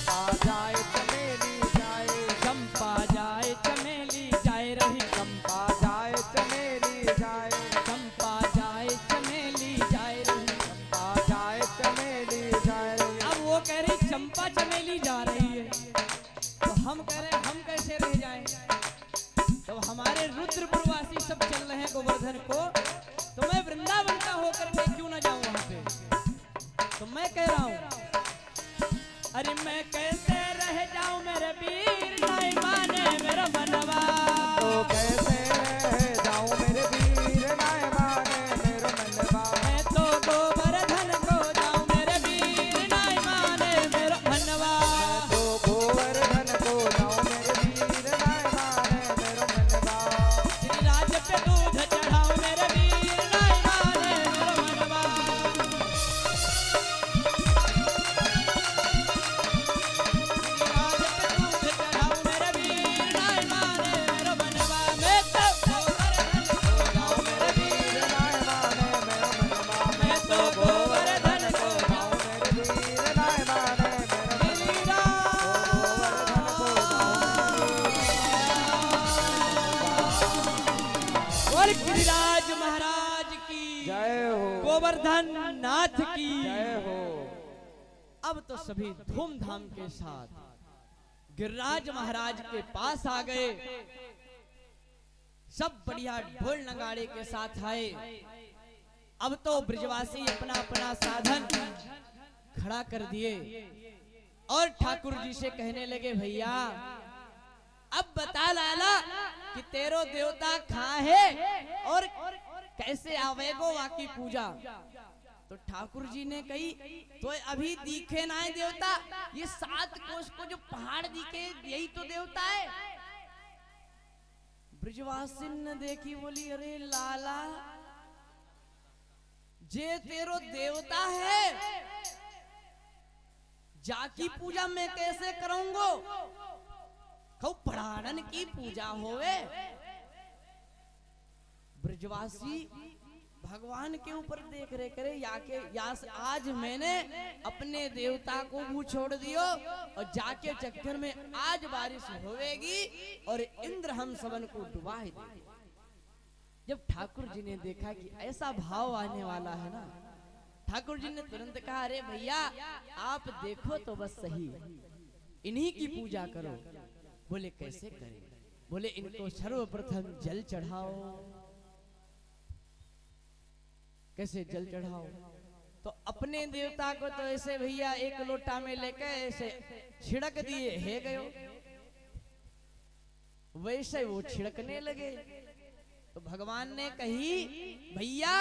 आ जाए चमेली जाए, चंपा जाए चमेली जाए रही, चंपा जाए चमेली जाए, चंपा जाए चमेली जाए रही, चंपा जाए चमेली जाए। अब वो कह रही चंपा चमेली जा रही है, तो हम कह रहे हम कैसे रह जाएं? तो हमारे रुद्रपुरवासी सब चल रहे हैं गोवर्धन को, तो मैं वृंदावन का होकर के क्यों ना जाऊं वहां पे? तो मैं कह रहा हूं, अरे मैं कैसे रह जाऊं मेरे वीर, नहीं माने मेरा मनवा। तो कैसे रह जाऊं मेरे वीर, नाय माने मेरा मनवा। मैं तो गोवर्धन को जाऊं मेरे वीर, नहीं माने मेरा मनवा। मैं तो गोवर्धन को जाऊं मेरे वीर, नाय माने मेरा मनवा। श्री राज पे दूध चढ़ाऊं मेरे वीर, नहीं माने मेरा मनवा। गिरिराज महाराज की जय हो, गोवर्धन नाथ की जय हो। अब तो सभी धूमधाम के साथ गिरिराज महाराज के पास आ गए। सब बढ़िया ढोल नगाड़े के साथ आए। अब तो ब्रजवासी अपना अपना साधन खड़ा कर दिए और ठाकुर जी से कहने लगे, भैया अब बता लाला कि तेरो देवता कहाँ है और कैसे आवेगो वहां की पूजा। तो ठाकुर जी ने कही, तो अभी दिखे ना है देवता, ये 7 कोस को जो पहाड़ दिखे यही तो देवता है। ब्रजवासिन ने देखी, बोली अरे लाला जे तेरो देवता है, जाकी पूजा मैं कैसे करूंगो? कहू पढ़ाड़न की पूजा होवे। ब्रजवासी भगवान के ऊपर देख रहे करे, आज मैंने अपने देवता को मुंह छोड़ दियो और जाके चक्कर में आज बारिश होवेगी और इंद्र हम सबन को डुबा ही देंगे। जब ठाकुर जी ने देखा कि ऐसा भाव आने वाला है ना, ठाकुर जी ने तुरंत कहा, अरे भैया आप देखो तो बस सही, इन्हीं की पूजा करो। बोले कैसे करें? बोले इनको सर्वप्रथम जल चढ़ाओ। कैसे जल चढ़ाओ? तो अपने देवता को तो ऐसे भैया एक लोटा में लेकर ऐसे छिड़क दिए, है गयो। वैसे वो छिड़कने लगे। तो भगवान ने कही, भैया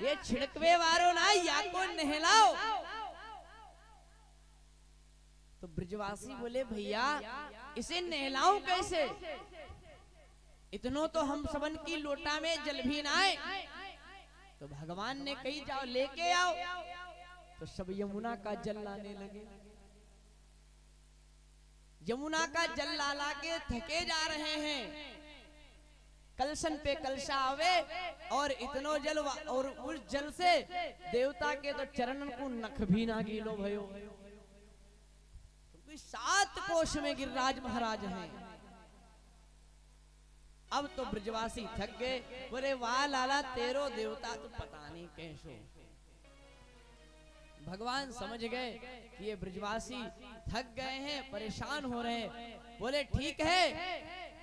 ये छिड़कवे वारो ना, या को नहलाओ। तो ब्रजवासी बोले, भैया इसे नहलाऊं कैसे? इतनो तो हम सबन की लोटा में जल भी ना आए। तो भगवान ने कही, जाओ लेके आओ। तो सब यमुना का जल लाने लगे। यमुना का जल ला ला के थके जा रहे हैं। कलशन पे कलशा आवे और इतनो जल, और उस जल से देवता के तो चरणन को नख भी ना गीलो भयो। 7 कोश में गिरिराज महाराज हैं। अब तो ब्रजवासी थक गए। बोले वाह लाला तेरो देवता तो पता नहीं कैसे। भगवान समझ गए कि ये ब्रजवासी थक गए हैं, परेशान हो रहे हैं। बोले ठीक है,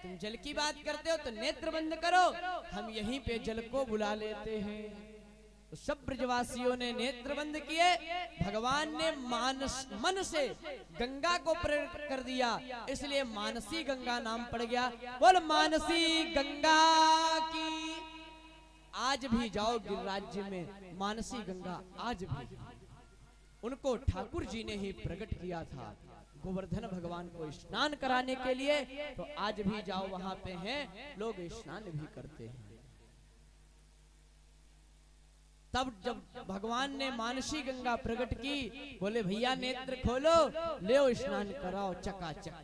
तुम जल की बात करते हो तो नेत्र बंद करो, हम यहीं पे जल को बुला लेते हैं। तो सब ब्रजवासियों ने नेत्र बंद किए। भगवान ने मन से गंगा को प्रेरित कर दिया, इसलिए मानसी गंगा नाम पड़ गया। बोल मानसी गंगा की। आज भी जाओ गिरिराज में मानसी गंगा आज भी, उनको ठाकुर जी ने ही प्रकट किया था गोवर्धन भगवान को स्नान कराने के लिए। तो आज भी जाओ वहां पे हैं लोग, स्नान भी करते हैं। तब जब भगवान ने मानसी गंगा प्रकट की, बोले भैया नेत्र खोलो, ले स्नान कराओ चकाचक।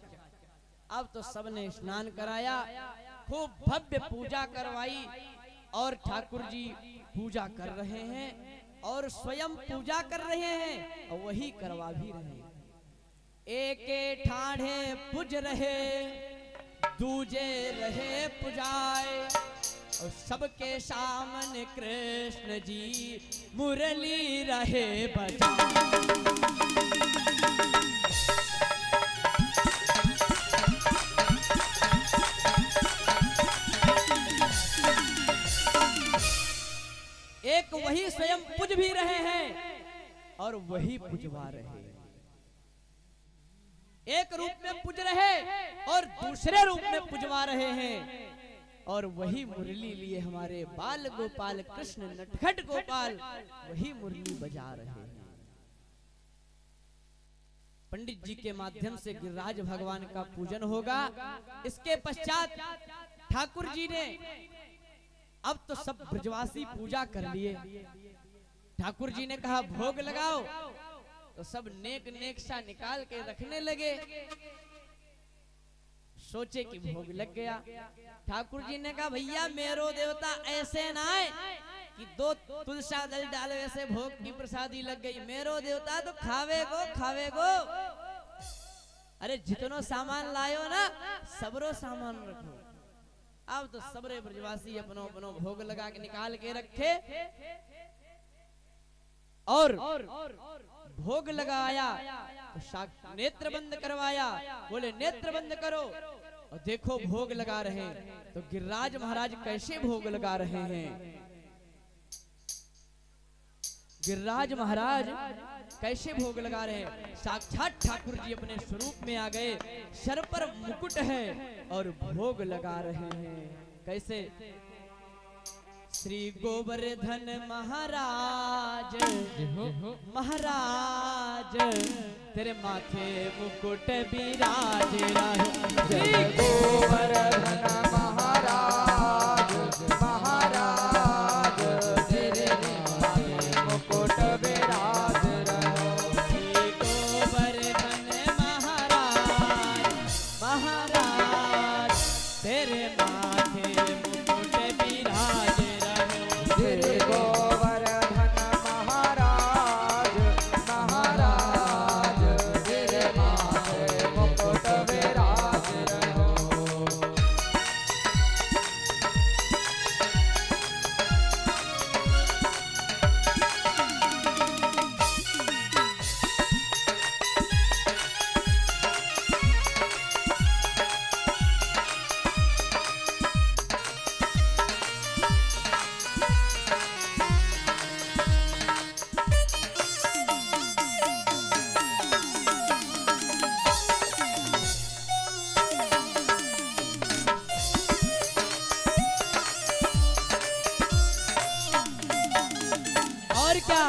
अब तो सबने स्नान कराया खूब भव्य पूजा करवाई और ठाकुर जी पूजा कर रहे हैं और स्वयं पूजा कर रहे हैं और वही करवा भी रहे हैं। एक ठाणे पूज रहे दूजे रहे पुजाए और सबके सामने कृष्ण जी मुरली रहे बजाए। एक वही स्वयं पूज भी रहे हैं और वही पुजवा रहे हैं। एक रूप में पूज रहे और दूसरे रूप में पुजवा रहे हैं और वही मुरली लिए हमारे बाल गोपाल कृष्ण नटखट गोपाल वही मुरली बजा रहे हैं। पंडित जी के माध्यम से गिरिराज भगवान का पूजन होगा। इसके पश्चात ठाकुर जी ने अब तो सब ब्रजवासी पूजा कर लिए। ठाकुर जी ने कहा भोग लगाओ, तो सब नेक नेक सा निकाल के रखने लगे। सोचे कि भोग लग गया। ठाकुर जी ने कहा भैया मेरो देवता ऐसे ना आए कि 2 तुलसा दल डाल वैसे भोग की प्रसादी लग गई। मेरो देवता तो खावे गो। अरे जितनो सामान लायो ना सबरो सामान रखो। अब तो सबरे ब्रजवासी अपनो अपनो भोग लगा के निकाल के रखे और भोग लगाया तो नेत्र बंद करवाया। बोले नेत्र बंद करो और देखो भोग लगा रहे हैं। तो गिरिराज महाराज कैसे भोग लगा रहे हैं? गिरिराज महाराज कैसे भोग लगा रहे हैं? साक्षात ठाकुर जी अपने स्वरूप में आ गए। सर पर मुकुट है और भोग लगा रहे हैं। कैसे? श्री गोवर्धन महाराज महाराज तेरे माथे मुकुट विराज रहे। जय गोवर्धन महाराज महाराज तेरे माथे मुकुट विराज रहे। श्री गोवर्धन महाराज महाराज तेरे माथे मुकुट विराज श्री गोवर्धन महाराज महाराज तेरे माथे मुकुट विराज रहो। और क्या?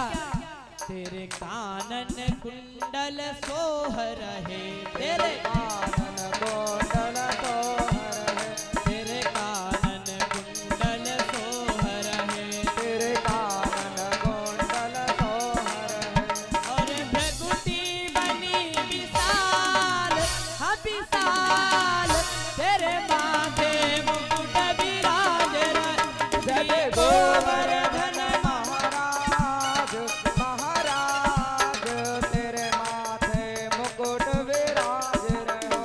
तेरे कानन कुंडल सोह रहे। तेरे कानन कुंडल सोह रहे। तेरे कानन कुंडल सोह रहे। तेरे कानन कुंडल सोह रहे। और भृगुटी बनी विशाल हाँ विशाल तेरे माथे मुकुट विराज रहे। जय गोवर्धन महाराज महाराज तेरे माथे मुकुट विराज रहो।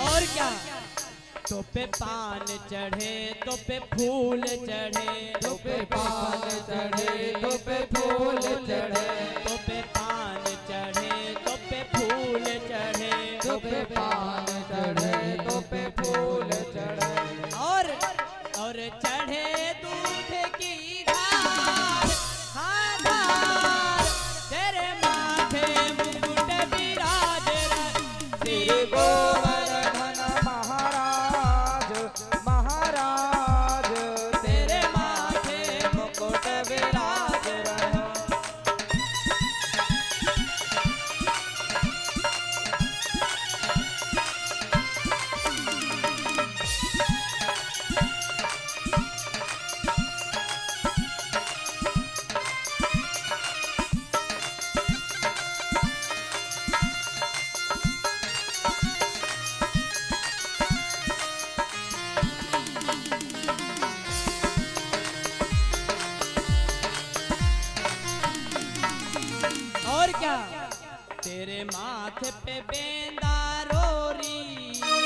और क्या? तो पे पान चढ़े तो पे फूल चढ़े। तो पे पान चढ़े तो पे फूल चढ़े। तो पे पान चढ़े तो पे फूल चढ़े। तो पे पान चढ़े तो पे फूल चढ़े। और चढ़े दूध की धार हाँ धार तेरे माथे मुकुट विराज रहे। श्री क्या तेरे माथे पे बेंदा रोरी को,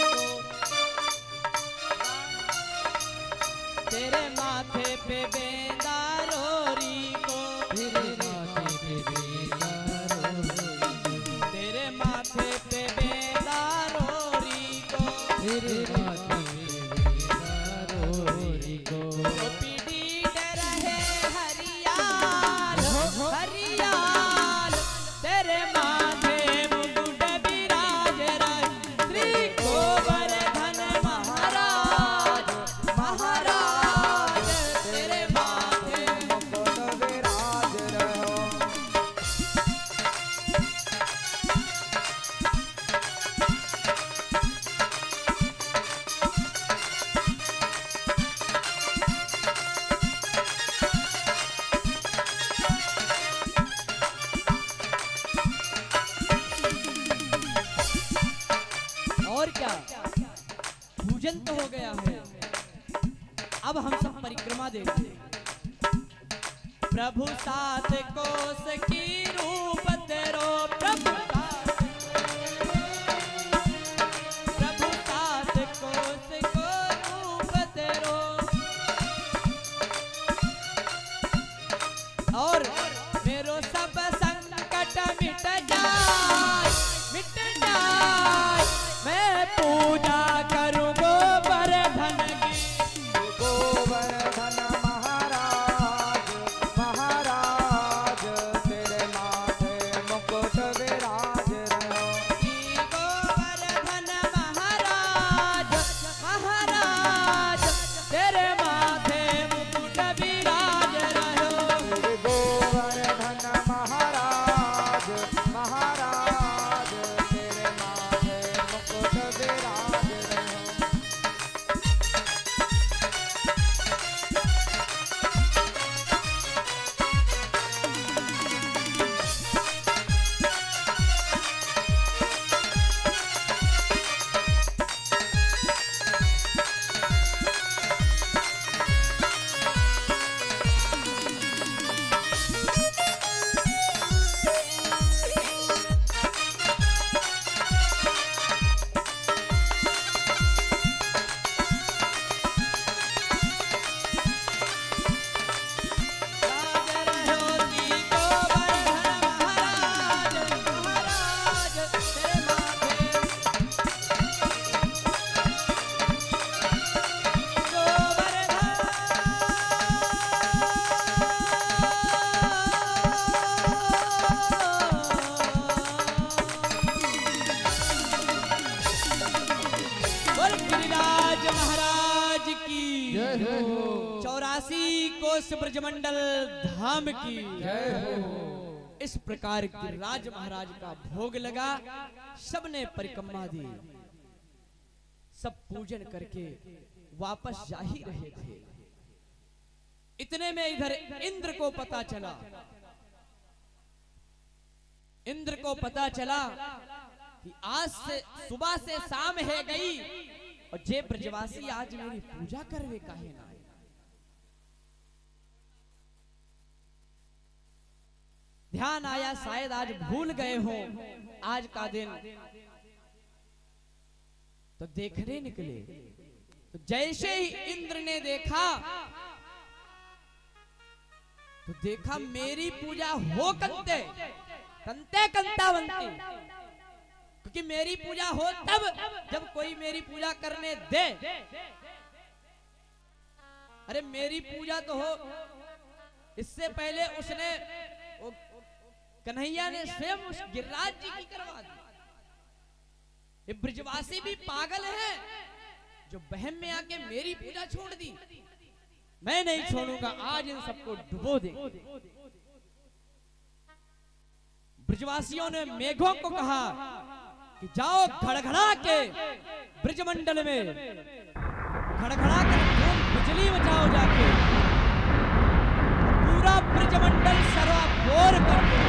तेरे माथे पे बेंदा रोरी को, तेरे माथे पे बेंदा तेरे माथे पे बेंदा रोरी को, तेरे माथे पे बेंदा रोरी को। पीढ़ी डर है हरियाल हरियाल, तेरे माथे मुकुट विराज रहे, श्री गोवर्धन महाराज महाराज, तेरे माथे मुकुट विराज रहो। और क्या पूजन तो हो गया है, अब हम सब परिक्रमा देंगे। प्रभु सात कोस की रूप तेरो, प्रभु सात कोस को रूप तेरो, और मेरो सब संकट मिट जाए मिट जाए, मैं पूजा करूं गोवर्धन की, गोवर्धन महाराज महाराज, तेरे माथे मुकुट विराज रहो। गोवर्धन महाराज महाराज, तेरे माथे मुकुट विराज रहो, गोवर्धन महाराज महाराज, तेरे माथे मुकुट विराज रहो। गिरिराज महाराज की जय हो। 84 कोस ब्रजमंडल धाम की जय हो। इस प्रकार गिरिराज महाराज का भोग लगा, सबने परिक्रमा दी, सब पूजन करके वापस जा ही रहे थे। इतने में इधर इंद्र को पता चला, इंद्र को पता चला कि आज से सुबह से शाम है गई और जे ब्रजवासी आज मेरी पूजा करवे काहे ना। ध्यान आया शायद आज भूल गए हो आज का दिन, तो देखने निकले। तो जैसे ही इंद्र ने देखा तो देखा मेरी पूजा हो कंते कंते कंतावंती, क्योंकि मेरी पूजा हो तब जब कोई मेरी पूजा करने दे। अरे मेरी पूजा तो हो, इससे पहले उसने कन्हैया ने स्वयं उस गिरिराज जी की करवा दी। ये ब्रजवासी भी पागल है जो बहम में आके मेरी पूजा छोड़ दी। मैं नहीं छोड़ूंगा, आज इन सबको डुबो दे। ब्रजवासियों ने मेघों को कहा कि जाओ घड़घड़ा के ब्रजमंडल में घड़घड़ा कर बिजली मचाओ, जाके पूरा ब्रजमंडल सराबोर कर दो।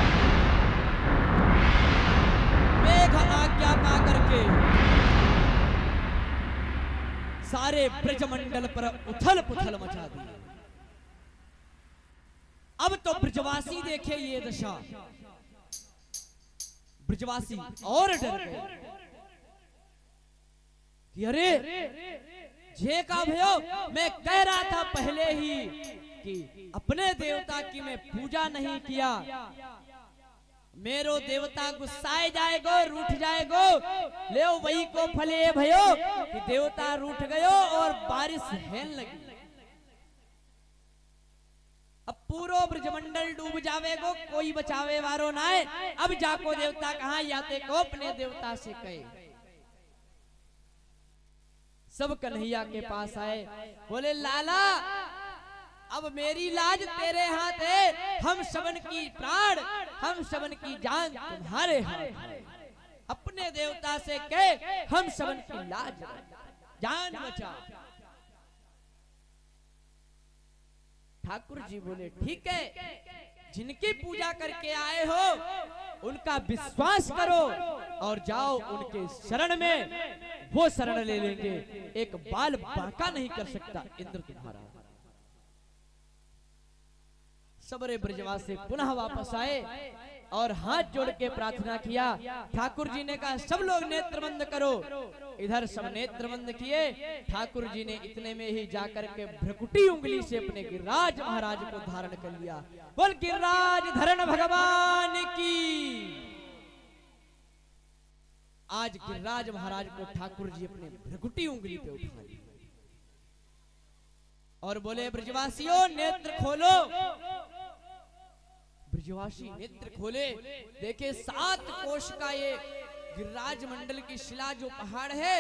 मेघ आज्ञा पा करके सारे ब्रजमंडल पर उथल पुथल मचा दी। अब तो ब्रजवासी देखे ये दशा, ब्रजवासी और डर गए कि अरे जे का भयो, मैं कह रहा था पहले ही कि अपने देवता की मैं पूजा नहीं किया, मेरो देवता गुस्साए जाएगो, रूठ जाएगो। ले वही को फले भयो कि देवता रूठ गयो और बारिश हेन लगी। अब पूरो ब्रजमंडल डूब जावेगो, कोई बचावे वारो ना है। अब जाको देवता कहाँ याते को अपने देवता से कहे। सब कन्हैया के पास आए, बोले लाला अब मेरी लाज तेरे हाथ है, हम सबन की प्राण, हम सबन की जान तुम्हारे हाथ। अपने देवता से कह हम सबन की लाज जान बचा। ठाकुर जी बोले ठीक है, जिनकी पूजा करके आए हो उनका विश्वास करो और जाओ उनके शरण में, वो शरण ले लेंगे। एक बाल बांका नहीं कर सकता इंद्र तुम्हारा। सबरे ब्रजवासी पुनः वापस आए और हाथ जोड़ के प्रार्थना किया। ठाकुर जी ने कहा सब लोग नेत्र बंद करो। इधर सब नेत्र बंद किए। ठाकुर जी ने इतने में ही जाकर के भ्रकुटी उंगली से अपने गिरिराज महाराज को धारण कर लिया। बोल गिरिराज धरण भगवान की। आज गिरिराज महाराज को ठाकुर जी अपने भ्रकुटी उंगली पे उठा लिया और बोले ब्रजवासियों नेत्र खोलो। ब्रजवासी नेत्र खोले, देखे 7 कोष का ये गिरिराज मंडल की शिला जो पहाड़ है,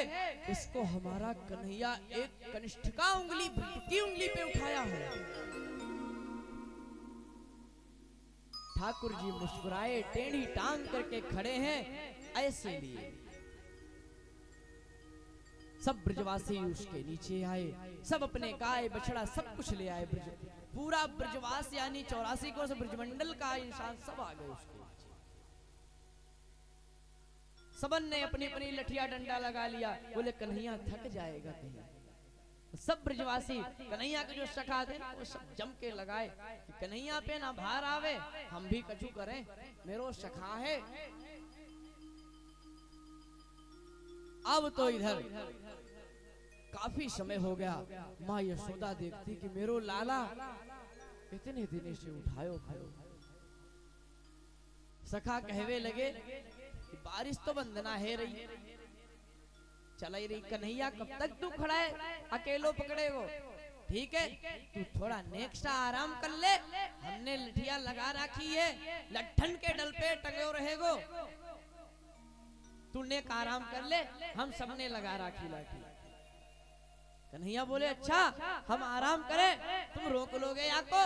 इसको हमारा कन्हैया एक कनिष्ठिका उंगली, भ्रकुटी उंगली पे उठाया है। ठाकुर जी मुस्कुराए, टेढ़ी टांग करके खड़े हैं, ऐसे लिए सब ब्रजवासी उसके नीचे आए, सब अपने गाय बछड़ा सब कुछ ले आए। पूरा ब्रजवास यानी 84 कोष ब्रजमंडल का इंसान सब आ गए उसके नीचे। सबन ने अपनी अपनी लठिया डंडा लगा लिया। बोले कन्हैया थक जाएगा कहीं। सब ब्रजवासी कन्हैया के जो सखा थे वो सब जम के लगाए कि कन्हैया पे ना भार आवे, हम भी कछु करें, मेरो सखा है। अब तो इधर काफी समय हो गया, माँ यशोदा देखती कि मेरो लाला इतने दिनों से उठायो खायो। सखा कहवे लगे कि बारिश तो बंदना है रही, चला ही रही, कन्हैया कब तक तू खड़ा है, अकेलो पकड़े वो। ठीक है तू थोड़ा नेक्स्ट आराम कर ले, हमने लठिया लगा रखी है, लट्ठन के डल पे टंगे रहेगो, तू नेक आराम कर ले, हम सबने लगा रखी लाठी। कन्हैया बोले अच्छा हम आराम करें, तुम रोक लोगे या को?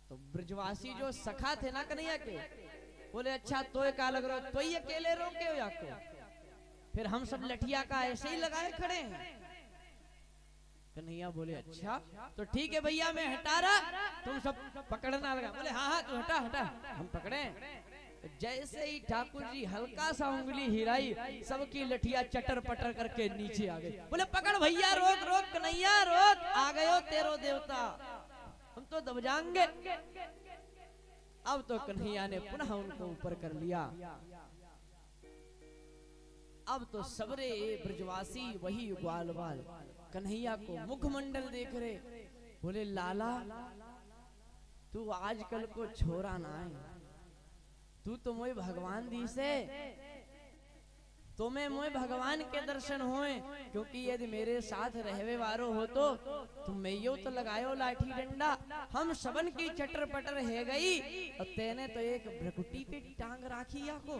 तो ब्रजवासी जो सखा थे ना कन्हैया के, बोले अच्छा तो का लग रहा, तो ही अकेले रोके हो या को? फिर हम सब लठिया का ऐसे ही लगाए खड़े हैं। कन्हैया बोले अच्छा तो ठीक है भैया मैं हटा रहा, तुम सब पकड़ना लगा। बोले हाँ हाँ तू हटा हटा, हम पकड़े। जैसे ही ठाकुर जी हल्का सा उंगली हिलाई, सबकी लठिया चटर पटर करके नीचे आ गई। बोले पकड़ भैया, रोक रोक कन्हैया रोक, आ गयो तेरो देवता, हम तो दब जाएंगे। अब तो कन्हैया ने पुनः उनको ऊपर कर लिया। अब तो सबरे ब्रजवासी वही ग्वाल बाल कन्हैया को मुखमंडल देख रहे। बोले लाला तू आजकल को छोरा ना है, तू तो मोय भगवान दी से, तुम्हें मोय भगवान के दर्शन होए, क्योंकि यदि मेरे साथ रहवे वारो हो तो तुम मैयो तो लगायो लाठी डंडा, हम सबन की चटर पटर है गई, और तेने तो एक भ्रकुटी पे टांग राखी या को।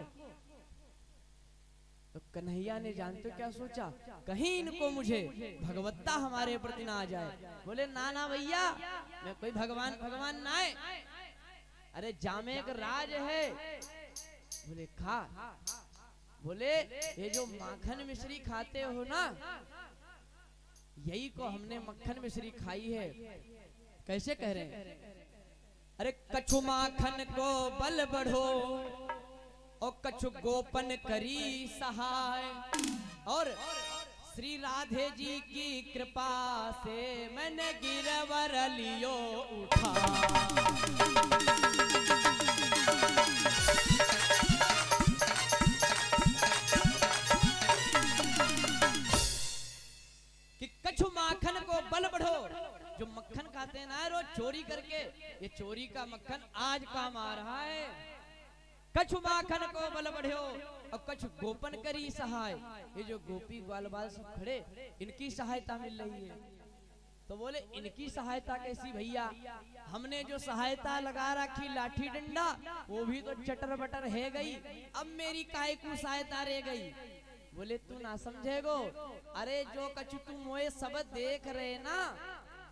तो कन्हैया ने जानते क्या सोचा, कहीं इनको मुझे भगवत्ता हमारे प्रति ना आ जाए। बोले ना ना भैया मैं कोई भगवान भगवान ना है, अरे जामे एक राज है। बोले खा। बोले ये जो माखन मिश्री खाते हो ना, यही को हमने मक्खन मिश्री खाई है। कैसे कह रहे हैं, अरे कछु माखन को बल बढ़ो और कछु गोपन करी सहाय, और श्री राधे जी की कृपा से मैंने गिरवर लियो उठा। कछु माखन को बल बढ़ो। जो मक्खन खाते हैं ना रोज चोरी करके, ये चोरी का मक्खन आज काम आ रहा है। कछु माखन को बल बढ़ो और कछु गोपन करी सहाय। ये जो गोपी ग्वाल बाल सब खड़े, इनकी सहायता मिल रही है। तो बोले इनकी सहायता कैसी भैया, हमने जो सहायता लगा रखी लाठी डंडा वो भी तो चटर बटर है गई, अब मेरी काय को सहायता रह गई। बोले तू ना समझेगो, अरे जो कछु तुम मोए सब देख रहे ना,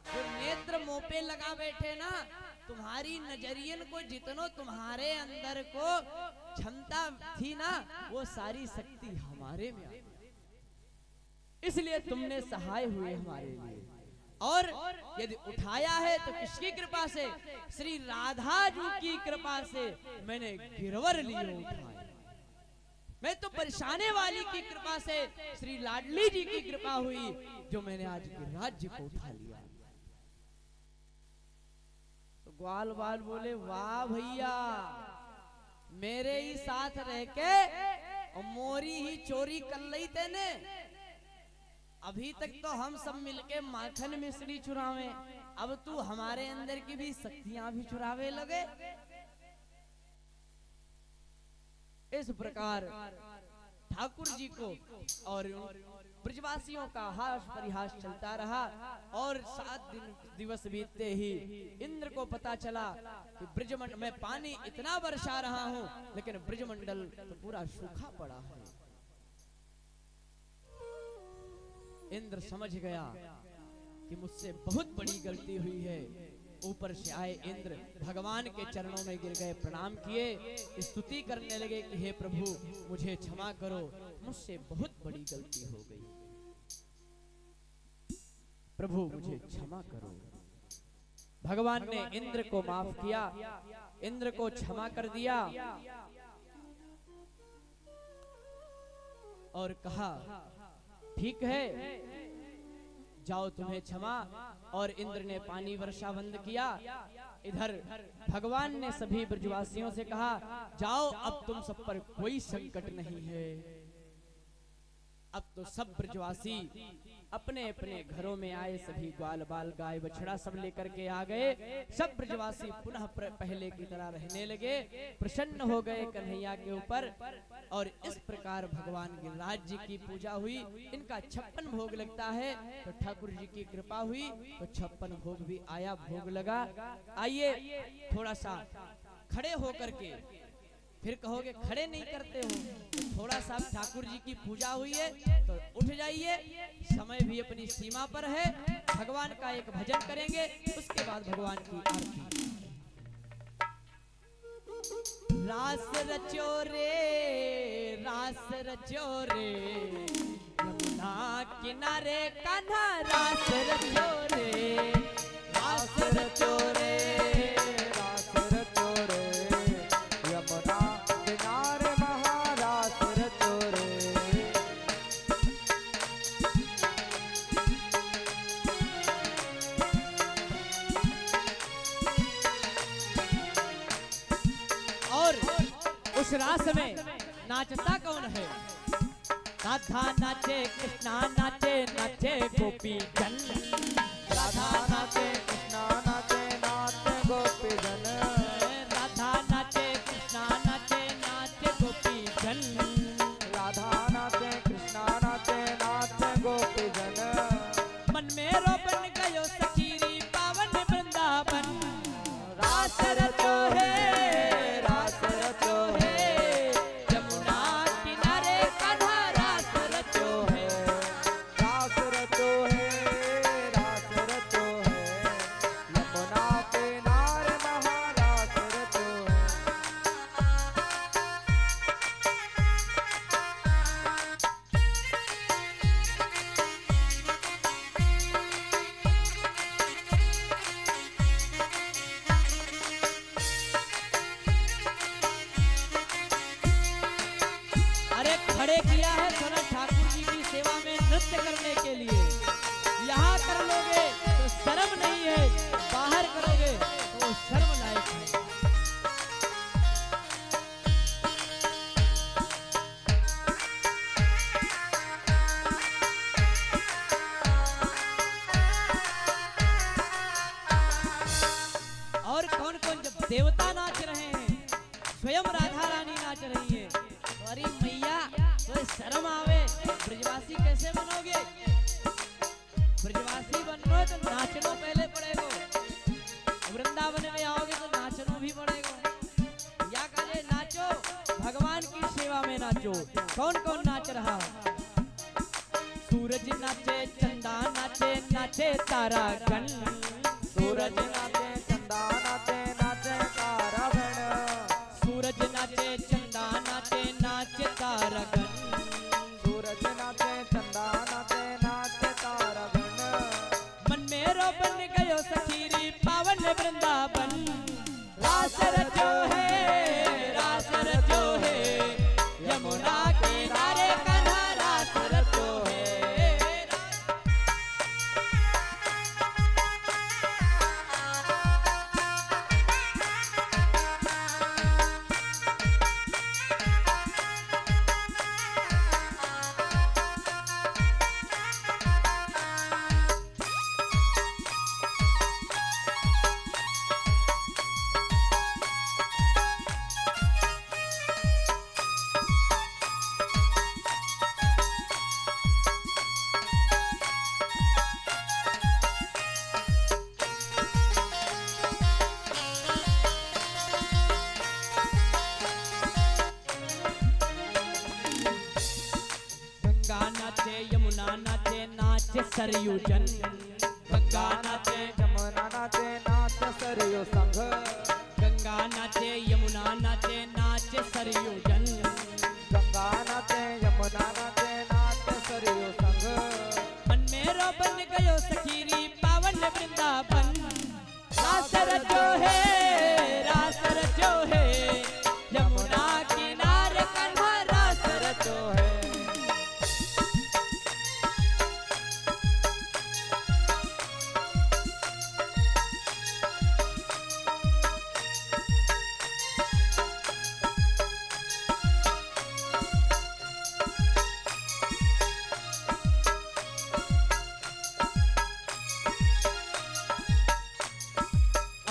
जो नेत्र मुंह पे लगा बैठे ना, तुम्हारी नजरियन को जितनो तुम्हारे अंदर को क्षमता थी ना, वो सारी शक्ति हमारे में आई, इसलिए तुमने सहाय हुए हमारे लिए। और यदि उठाया है तो किसकी कृपा से, श्री राधा जी की कृपा से मैंने गिरवर लिए उठाया। मैं तो परेशाने वाली की कृपा से, श्री लाडली जी की कृपा हुई जो मैंने आज के राज्य को उठा लिया। तो ग्वाल बाल बोले वाह भैया, मेरे ही साथ रह के और मोरी ही चोरी कर ली तेने। अभी तक तो हम सब मिलके माखन मिश्री चुरावे, अब तू हमारे अंदर की भी शक्तियां भी चुरावे लगे। इस प्रकार ठाकुर जी को और ब्रजवासियों का हास परिहास चलता रहा। और 7 दिवस बीतते ही इंद्र को पता चला कि ब्रजमंडल में पानी इतना बरसा रहा हूं, लेकिन ब्रजमंडल तो पूरा सूखा पड़ा है। इंद्र समझ गया कि मुझसे बहुत बड़ी गलती हुई है। ऊपर से आए इंद्र भगवान के चरणों में गिर गए, प्रणाम किए, स्तुति करने लगे कि हे प्रभु मुझे क्षमा करो, मुझसे बहुत बड़ी गलती हो गई, प्रभु मुझे क्षमा करो। भगवान ने इंद्र को माफ किया, इंद्र को क्षमा कर दिया और कहा ठीक है जाओ तुम्हें क्षमा। और इंद्र ने पानी वर्षा बंद किया। इधर भगवान ने सभी ब्रजवासियों से कहा जाओ अब तुम सब पर कोई संकट नहीं है। अब तो सब ब्रजवासी अपने अपने घरों में आए, सभी ग्वाल बाल गाय बछड़ा सब लेकर के आ गए। सब ब्रजवासी पुनः पहले की तरह रहने लगे, प्रसन्न हो गए कन्हैया के ऊपर। और इस प्रकार भगवान गिरिराज जी की पूजा हुई। इनका 56 भोग लगता है, तो ठाकुर जी की कृपा हुई तो 56 भोग भी आया, भोग लगा। आइए थोड़ा सा खड़े होकर के, फिर कहोगे खड़े नहीं करते हो, तो थोड़ा सा ठाकुर जी की पूजा हुई है तो उठ जाइए, समय भी अपनी सीमा पर है। भगवान का एक भजन करेंगे, उसके बाद भगवान की आरती। रास रचो रे रास रचो रे, यमुना किनारे कान्हा रास रचो रे, रास रचो रे रास रचो रे, यमुना किनारे महारास रचो रे। और उस रास में नाचता कौन है? राधा नाचे कृष्णा नाचे, नाचे गोपी जन। राधा नाचे कृष्णा नाचे, नाचे गोपी जन। राधा नाचे कृष्णा नाचे, नाचे गोपी जन। राधा नाचे कृष्णा नाचे, नाचे गोपी जन। मन में रोपन गयो सखीरी पावन वृंदावन, रास रचो है रास रचो है, यमुना किनारे कान्हा रास रचो है, रास रचो है रास रचो है, यमुना किनारे महारास रचो है। अरे खड़े किया है सोना ठाकुर जी की सेवा में नृत्य करने के लिए, यहाँ कर लोगे तो शर्म नहीं है, बाहर करोगे तो शर्म लायक है। देवता नाच रहे हैं, स्वयं राधा रानी नाच रही है। तो अरे मैया तो शर्म आवे, ब्रजवासी कैसे बनोगे? ब्रजवासी बनना है तो नाचनो पहले पड़ेगा, वृंदावन में आओगे तो नाचनो भी पड़ेगा। या काले नाचो, भगवान की सेवा में नाचो। कौन कौन नाच रहा? सूरज नाचे, चंदा नाचे, नाचे तारागण। सूरज नाचे, चंदा नाचे, नाचे तारागण। सूरज नाचे, चंदा नाचे, नाचे तारागण। सूरज नाचे, चंदा नाचे, नाचे तारागण। मन मेरो बन गयो सखीरी पावन वृंदावन। रास रचो है, रास रचो है, यमुना किनारे कन्हा रास रचो है। गंगा नाचे, यमुना नाचे, नाचे सरयू जन। गंगा नाचे, यमुना नाचे, नाचे सरयू संग। गंगा नाचे, यमुना नाचे, नाचे सरयू जन। गंगा नाचे, यमुना नाचे, नाचे सरयू संग। मन मेरो बन गयो सखीरी पावन वृंदावन। रास रचो है, रास रचो है, यमुना किनारे कन्हा रास रचो है।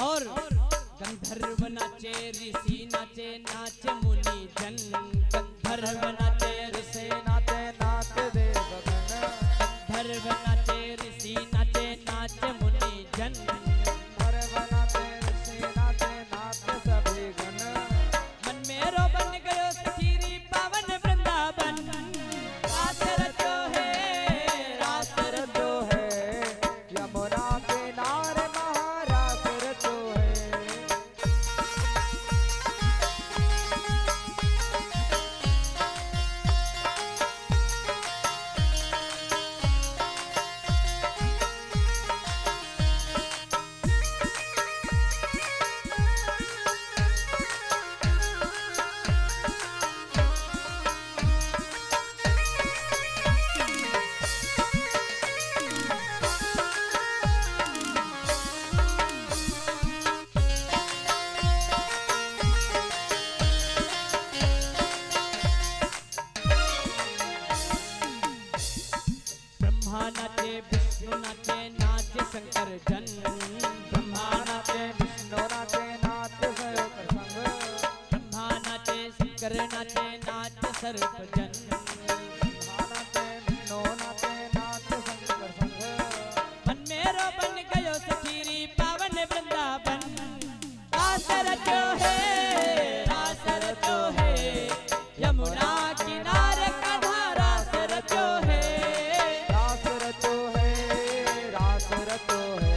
और गंधर्व नाचे, ऋषि नाचे, नाचे मुनि जन। गंधर्व नाचे, ऋषि नाचे, नाचे देवगण। गंधर्व नाचे, ऋषि नाचे, नाचे मुनि जन। गंधर्व नाचे, ऋषि नाचे, नाचे सभी गण। मन मेरो बन गयो सखीरी पावन वृंदावन। रास रचो है, रास रचो है, यमुना किनारे महारास रचो है। ब्रह्मा नाचे, विष्णु नाचे, नाचे शंकर जन। ब्रह्मा नाचे, विष्णु नाचे, नाचे सर्व संग। ब्रह्मा नाचे, शंकर नाचे, नाचे सर्प जन। ब्रह्मा नाचे, विष्णु नाचे, नाचे शंकर संग। मन मेरो बन गयो सखीरी पावन वृंदावन। रास रचो है, रास रचो है, यमुना किनारे कन्हा रास रचो है। रास रचो है, रास रचो है,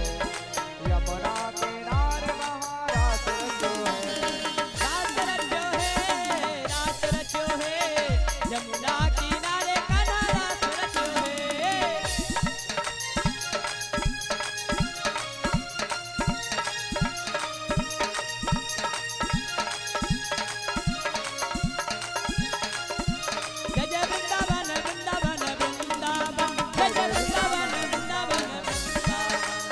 यमुना किनारे महारास रचो है। रास रचो है, रास रचो है, यमुना किनारे कन्हा रास रचो है। जय जय वृंदावन, वृंदावन, वृंदावन, जय जय वृंदावन, वृंदावन, वृंदावन।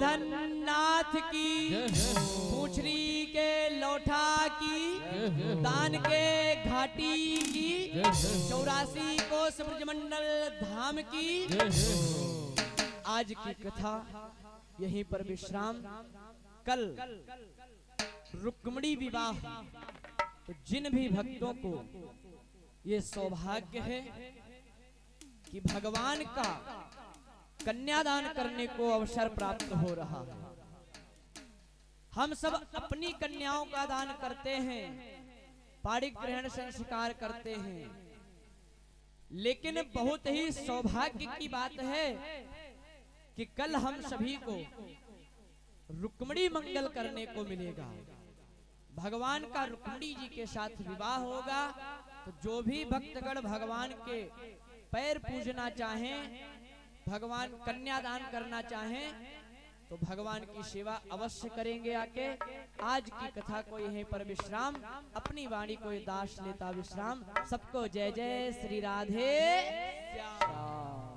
गोवर्धन नाथ की, पूछरी के लौठा की, दान के घाटी की, 84 कोस ब्रजमंडल धाम की। आज की कथा यहीं पर विश्राम। कल रुक्मिणी विवाह, तो जिन भी भक्तों को ये सौभाग्य है कि भगवान का कन्यादान करने को अवसर प्राप्त हो रहा है, हम सब अपनी कन्याओं का दान करते हैं, पाणिक ग्रहण संस्कार करते हैं, लेकिन बहुत ही सौभाग्य की बात है कि कल हम सभी को रुक्मिणी मंगल करने को मिलेगा। भगवान का रुक्मिणी जी के साथ विवाह होगा। तो जो भी भक्तगण भगवान के पैर पूजना चाहें, भगवान कन्यादान करना चाहें, तो भगवान की सेवा अवश्य करेंगे आके। आज की कथा को यहीं पर विश्राम। अपनी वाणी को दास लेता विश्राम। सबको जय जय श्री राधे श्याम।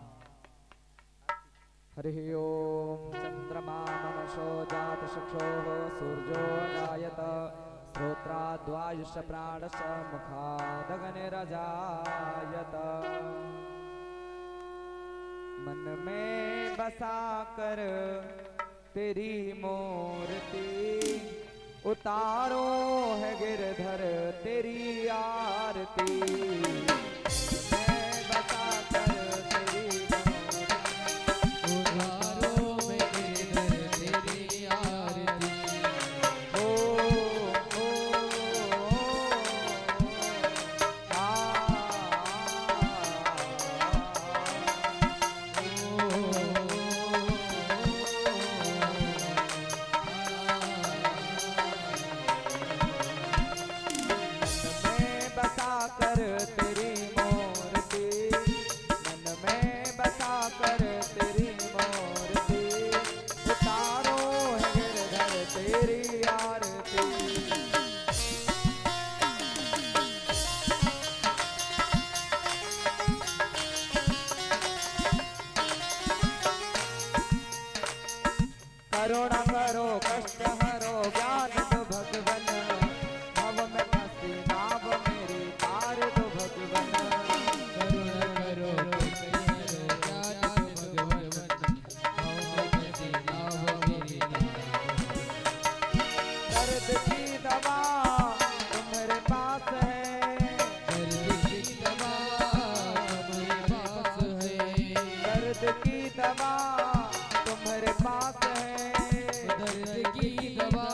हरि ओम। चंद्रमा मनसो जात चक्षुः सूर्यो जायत श्रोत्राद्वायुष प्राणश मुखादग्निरजायत। मन में बसा कर तेरी मूर्ति, उतारो है गिरधर तेरी आरती। मैं बसा कर तेरी करुणा करो कष्ट हरो ज्ञान दो भगवन, भव में फंसी नाव मेरी तार दो भगवन। करुणा करो कष्ट हरो ज्ञान दो भगवन, भव में फंसी नाव मेरी तार। दर्द की दवा तुम्हारे पास है, दर्द की दवा तुम्हारे पास है, दर्द की दवा तुम्हारे पास है, दर्द की दवा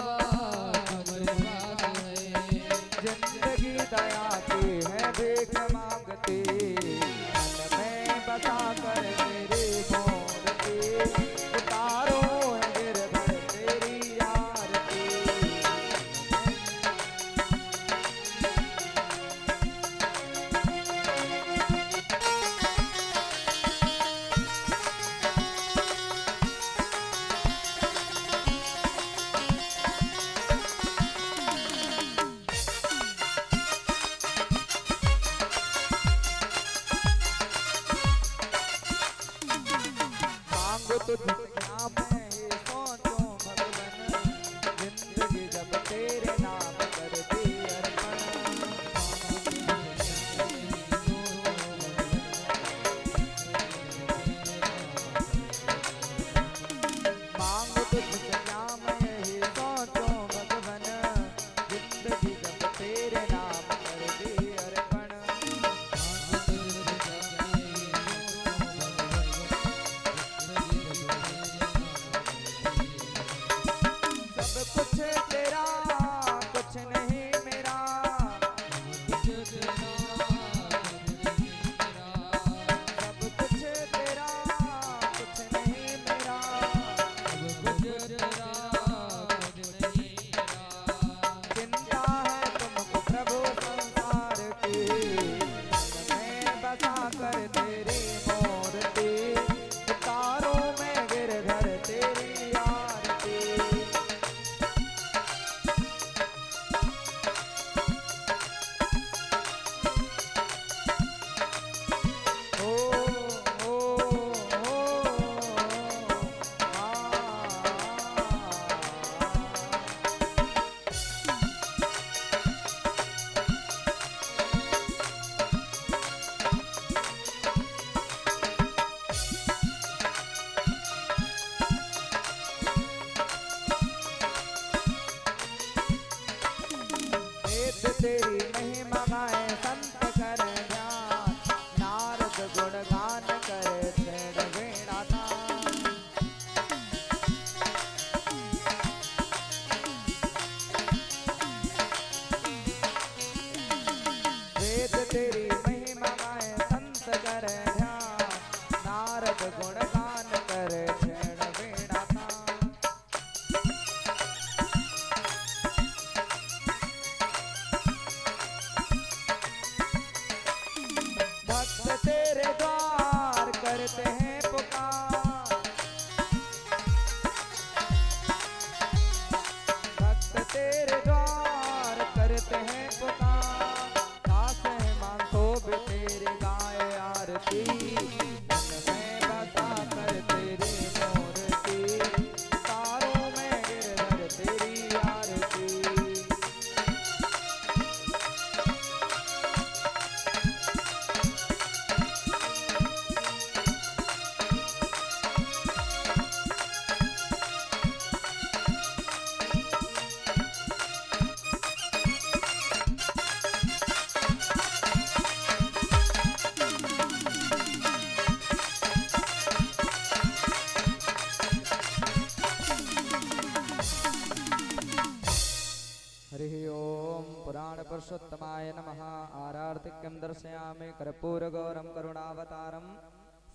पुराण पुरुषोत्तमाय नमः। आरार्तिक्यं दर्शयामि कर्पूरगौरं करुणावतारं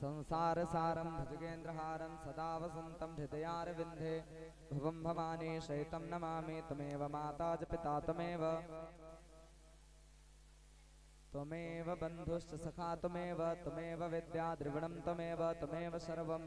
संसार सारं भुजगेन्द्रहारं सदा वसन्तं हृदयारविन्दे भुवं भवानी शयितं नमामि। त्वमेव माता च पिता त्वमेव त्वमेव बन्धुश्च सखा त्वमेव विद्या द्रविणं त्वमेव सर्वं